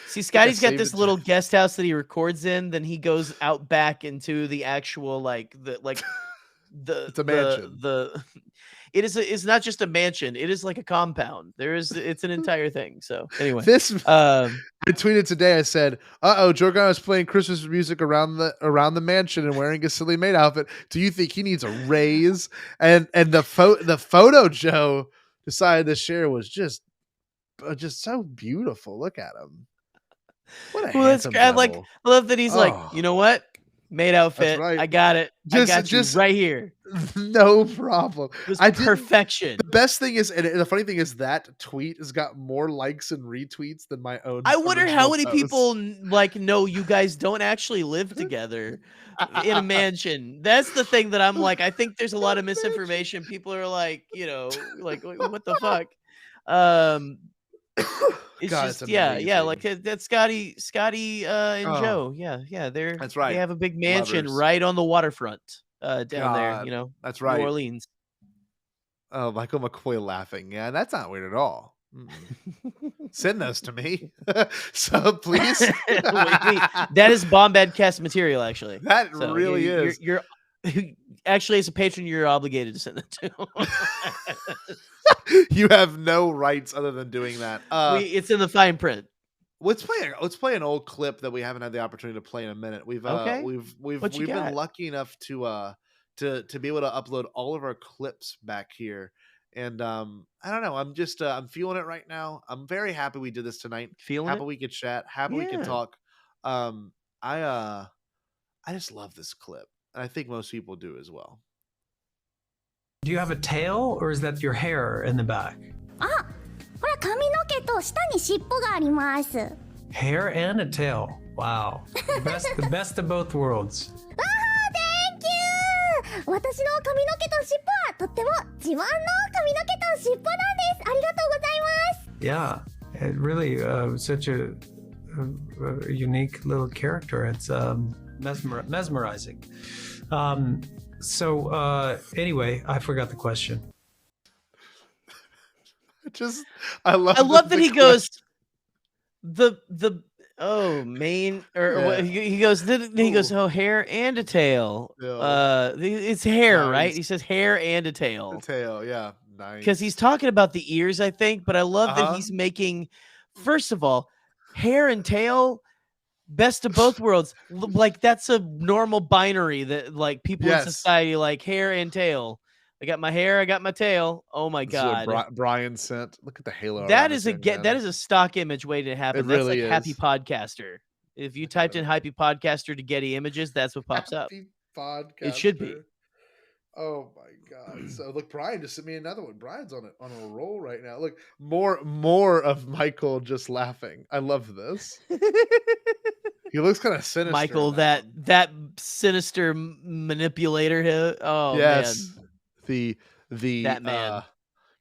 See, Scotty's got saved this it. little guest house that he records in. Then he goes out back into the actual the It's a mansion. It's not just a mansion. It is like a compound. It's an entire thing. So anyway, I tweeted today. I said, Jorgan is playing Christmas music around the mansion and wearing a silly maid outfit. Do you think he needs a raise?" And the photo Joe decided to share was just so beautiful. Look at him. What a handsome devil. I love that he's like, you know what? Maid outfit. right. I got it. I got you right here. No problem. Perfection. The best thing is, and the funny thing is, that tweet has got more likes and retweets than my own. I wonder how many post. people know you guys don't actually live together in a mansion. That's the thing that I'm like. I think there's a lot of misinformation. People are like, like what the fuck. It's God, just it's yeah, like amazing. that's Scotty and Oh. Joe. Yeah, That's right. They have a big mansion Lovers. right on the waterfront down there. God, that's right. New Orleans. Oh, Michael McCoy laughing. Yeah, that's not weird at all. Send those to me. So please. Wait, that is Bombadcast material, actually. That So really is. You're actually, as a patron, you're obligated to send it to. You have no rights other than doing that. It's in the fine print. Let's play an old clip that we haven't had the opportunity to play in a minute. We've What you been got? lucky enough to be able to upload all of our clips back here. And I don't know. I'm just I'm feeling it right now. I'm very happy we did this tonight. Happy we could chat. Happy we can Yeah. talk. I just love this clip, and I think most people do as well. Do you have a tail, or is that your hair in the back? あ、これは髪の毛と下に尻尾があります。Hair and a tail. Wow. The best of both worlds. あー、Thank you! 私の髪の毛と尻尾はとっても自慢の髪の毛と尻尾なんです。ありがとうございます。 Yeah, it really such a unique little character. It's mesmerizing. So anyway, I forgot the question. I love that he goes the mane or he goes hair and a tail. It's hair, No, right? he's- He says hair and a tail. The tail, yeah, nice. Because he's talking about the ears, I think. But I love Uh-huh. that he's making, first of all, hair and tail, best of both worlds. Like that's a normal binary that like people in Yes. society like hair and tail. I got my hair, I got my tail. Oh my This is what god. Brian sent. Look at the halo. That around is this a young man. that is a stock image waiting to happen. It That's really like Happy is. Podcaster. If you typed in Happy Podcaster to Getty Images, that's what pops up. Happy Podcaster. It should be. Oh my god! So look, Brian just sent me another one. Brian's on a roll right now. Look, more of Michael just laughing. I love this. He looks kind of sinister. Michael, now. that sinister manipulator here. Oh yes, man. the That man.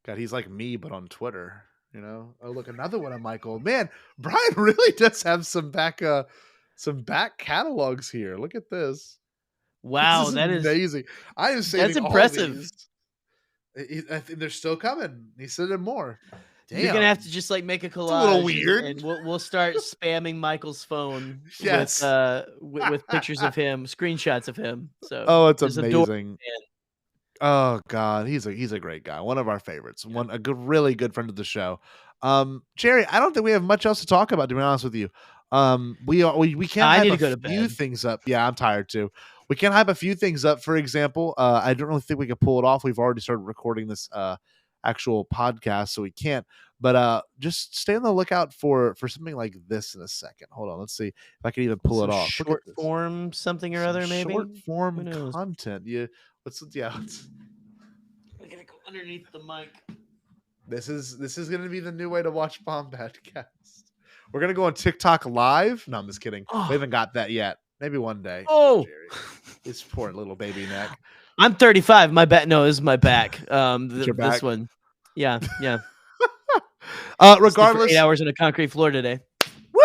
God, he's like me, but on Twitter. You know. Oh, look, another one of Michael. Man, Brian really does have some back Some back catalogs here. Look at this. Wow, This that is amazing. I am saving that's all impressive. these. I think they're still coming. He said it more. Damn. You're gonna have to just like make a collage, a little weird. and we'll start spamming Michael's phone Yes. with pictures of him, screenshots of him. So Oh, it's there's a door- amazing. Oh God, he's a great guy. One of our favorites. Really good friend of the show. Jerry, I don't think we have much else to talk about. To be honest with you, we can't. I hype need to a go to few bed. things up. Yeah, I'm tired too. We can hype a few things up. For example, I don't really think we can pull it off. We've already started recording this actual podcast, so we can't. But just stay on the lookout for something like this in a second. Hold on, let's see if I can even pull it off. Look at Short this. form something or Some other, maybe short form Who knows? content. Yeah, let's. I gotta go underneath the mic. This is gonna be the new way to watch Bombadcast. We're gonna go on TikTok live. No, I'm just kidding. Oh. We haven't got that yet. Maybe one day. Oh, Jerry. His poor little baby neck. I'm 35. My back. No, this is my back. Your back? This one. Yeah. Regardless, 8 hours on a concrete floor today.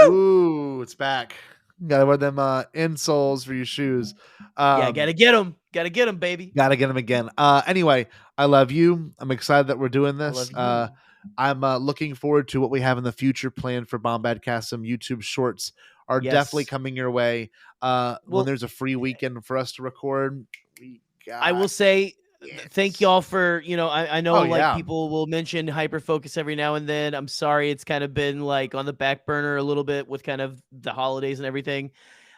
Ooh, it's back. You gotta wear them insoles for your shoes. Yeah, gotta get them. Gotta get them, baby. Gotta get them again. Anyway, I love you. I'm excited that we're doing this. love I'm looking forward to what we have in the future planned for Bombadcast. Some YouTube shorts are definitely coming your way. When there's a free weekend for us to record, I will say thank y'all for, I know yeah. people will mention Hyperfocus every now and then. I'm sorry it's kind of been like on the back burner a little bit with kind of the holidays and everything.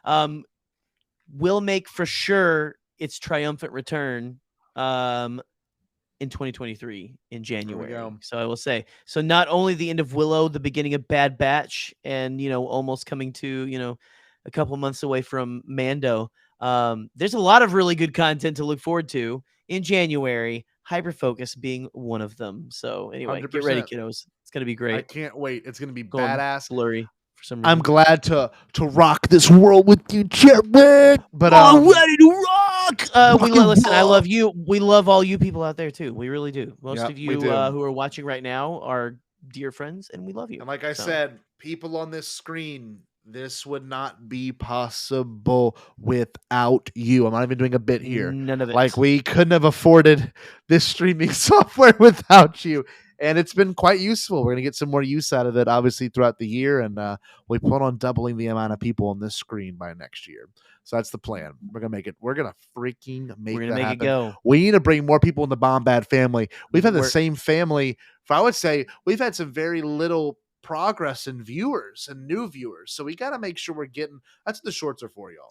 We'll make for sure its triumphant return in 2023 in January. So I will say, so not only the end of Willow, the beginning of Bad Batch, and almost coming to a couple months away from Mando. There's a lot of really good content to look forward to in January, Hyperfocus being one of them. So anyway, 100%. Get ready, kiddos. It's going to be great. I can't wait. It's going to be Going badass. blurry for some reason. I'm glad to rock this world with you, Jerry. But I'm ready to rock. Listen, I love you. We love all you people out there too. We really do. Most of you who are watching right now are dear friends, and we love you. And like I said, people on this screen, this would not be possible without you. I'm not even doing a bit here. None of it. Like, we couldn't have afforded this streaming software without you. And it's been quite useful. We're going to get some more use out of it, obviously, throughout the year. And we plan on doubling the amount of people on this screen by next year. So that's the plan. We're going to make it. We're going to freaking make that happen. It go. We need to bring more people in the Bombad family. We've had the same family. I would say we've had some very little progress in viewers and new viewers. So we got to make sure we're getting. That's what the shorts are for, y'all.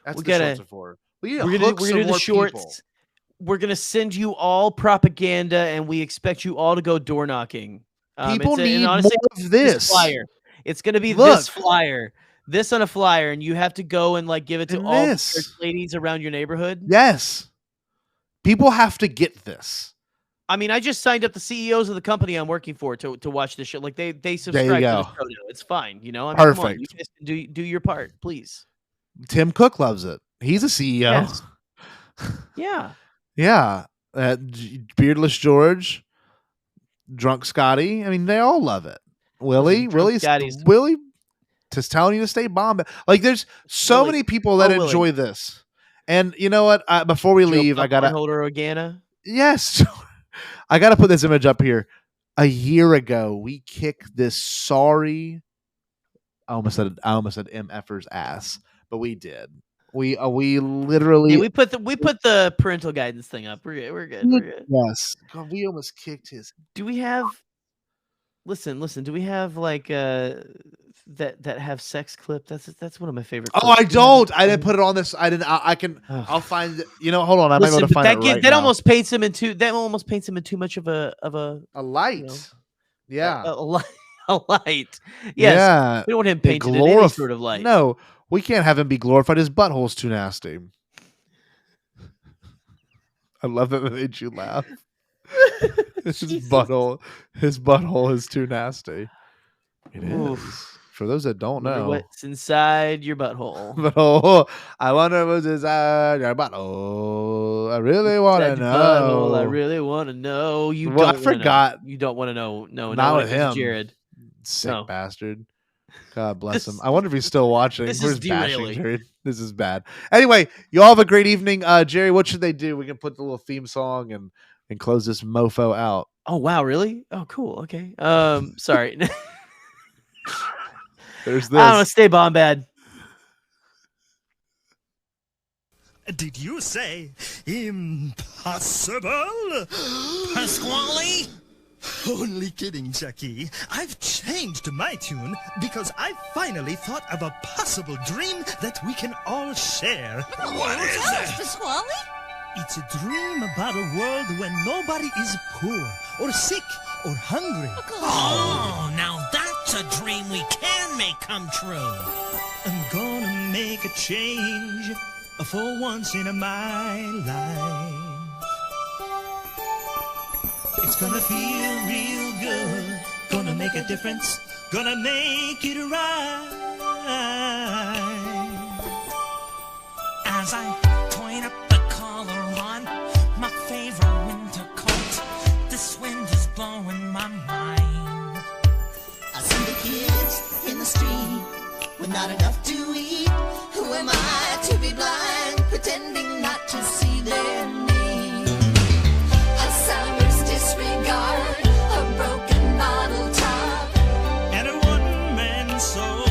That's what the shorts are for. We're gonna do the shorts. People. We're gonna send you all propaganda, and we expect you all to go door knocking. People need honestly, more of this flyer. It's gonna be this flyer, this on a flyer, and you have to go and like give it to all the church ladies around your neighborhood. Yes, people have to get this. I mean, I just signed up the CEOs of the company I'm working for to watch this show. Like they subscribe to the show now. It's fine, I mean, Perfect. Come on, you guys can do your part, please. Tim Cook loves it. He's a CEO. Yes. Yeah. Yeah. Beardless George, Drunk Scotty. I mean, they all love it. Willie just telling you to stay bombed. Like, there's so many people that enjoy this. And you know what? Before we leave, I gotta holder Organa. Yes. I got to put this image up here. A year ago, we kicked this sorry. I almost said MFer's ass, but we did. We literally. Yeah, we put the parental guidance thing up. We're good. Yes. God, we almost kicked his. Do we have? Listen. Do we have like that have sex clip? That's one of my favorite. Oh, I don't. I didn't put it on this. I didn't. I can. I'll find it. Hold on. I might be able to find it right that now. almost paints him into. That almost paints him in too much of a light. Yeah. A light. Yes. Yeah. We don't want him painted in any sort of light. No, we can't have him be glorified. His butthole's too nasty. I love that it made you laugh. His butthole is too nasty. It is. For those that don't know, what's inside your butthole. But I wonder what's inside your butthole. I really want to know. I really want to know. I forgot. You don't want to know. No, not with him. Jared. Sick bastard. God bless him. I wonder if he's still watching. this We're is just bashing derailing. Jared. This is bad. Anyway, you all have a great evening. Jerry, what should they do? We can put the little theme song and close this mofo out. Oh wow, really? Oh cool. Okay. Sorry. There's I don't know. this. Stay Bombad. Did you say impossible? Pasquale? Only kidding, Jackie. I've changed my tune because I finally thought of a possible dream that we can all share. What is it? Pasquale? It's a dream about a world when nobody is poor or sick or hungry. Oh, now that's a dream we can make come true. I'm gonna make a change for once in my life. It's gonna feel real good, gonna make a difference, gonna make it right. As I point up the collar on my favorite winter coat, this wind is blowing my mind. I see the kids in the street with not enough to eat. Who am I to be blind, pretending not to see their need? A summer's disregard, a broken bottle top, and a one-man soul.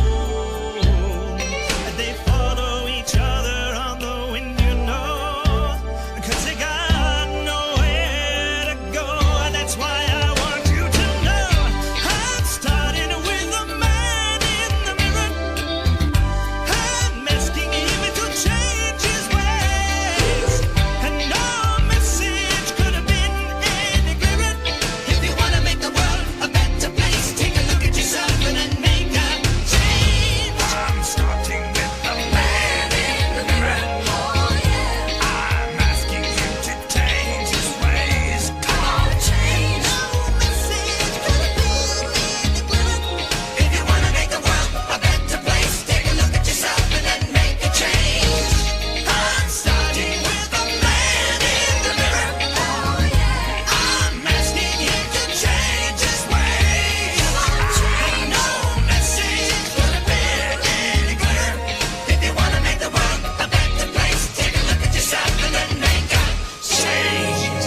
They follow each other on the wind, you know, 'cause they got nowhere to go. That's why I want you to know I'm starting with a man in the mirror. I'm asking him to change his ways, and no message could have been any clearer. If you wanna make the world a better place, take a look at yourself and then make a change. I'm starting with the man in the mirror. Oh yeah, I'm asking him to change his ways. come on, change. No message could have been any clearer. If you wanna make the world a better place, take a look at yourself and then make a change. I'm starting with the man in the mirror. Oh yeah, I'm asking him to change his ways. no message could have been any clearer. If you wanna make the world a better place, take a look at yourself and then make a change.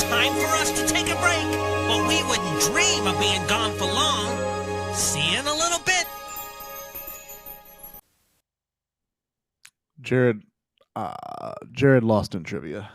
Time for us to take a break, but we wouldn't dream of being gone for long. See you in a little bit. Jared lost in trivia.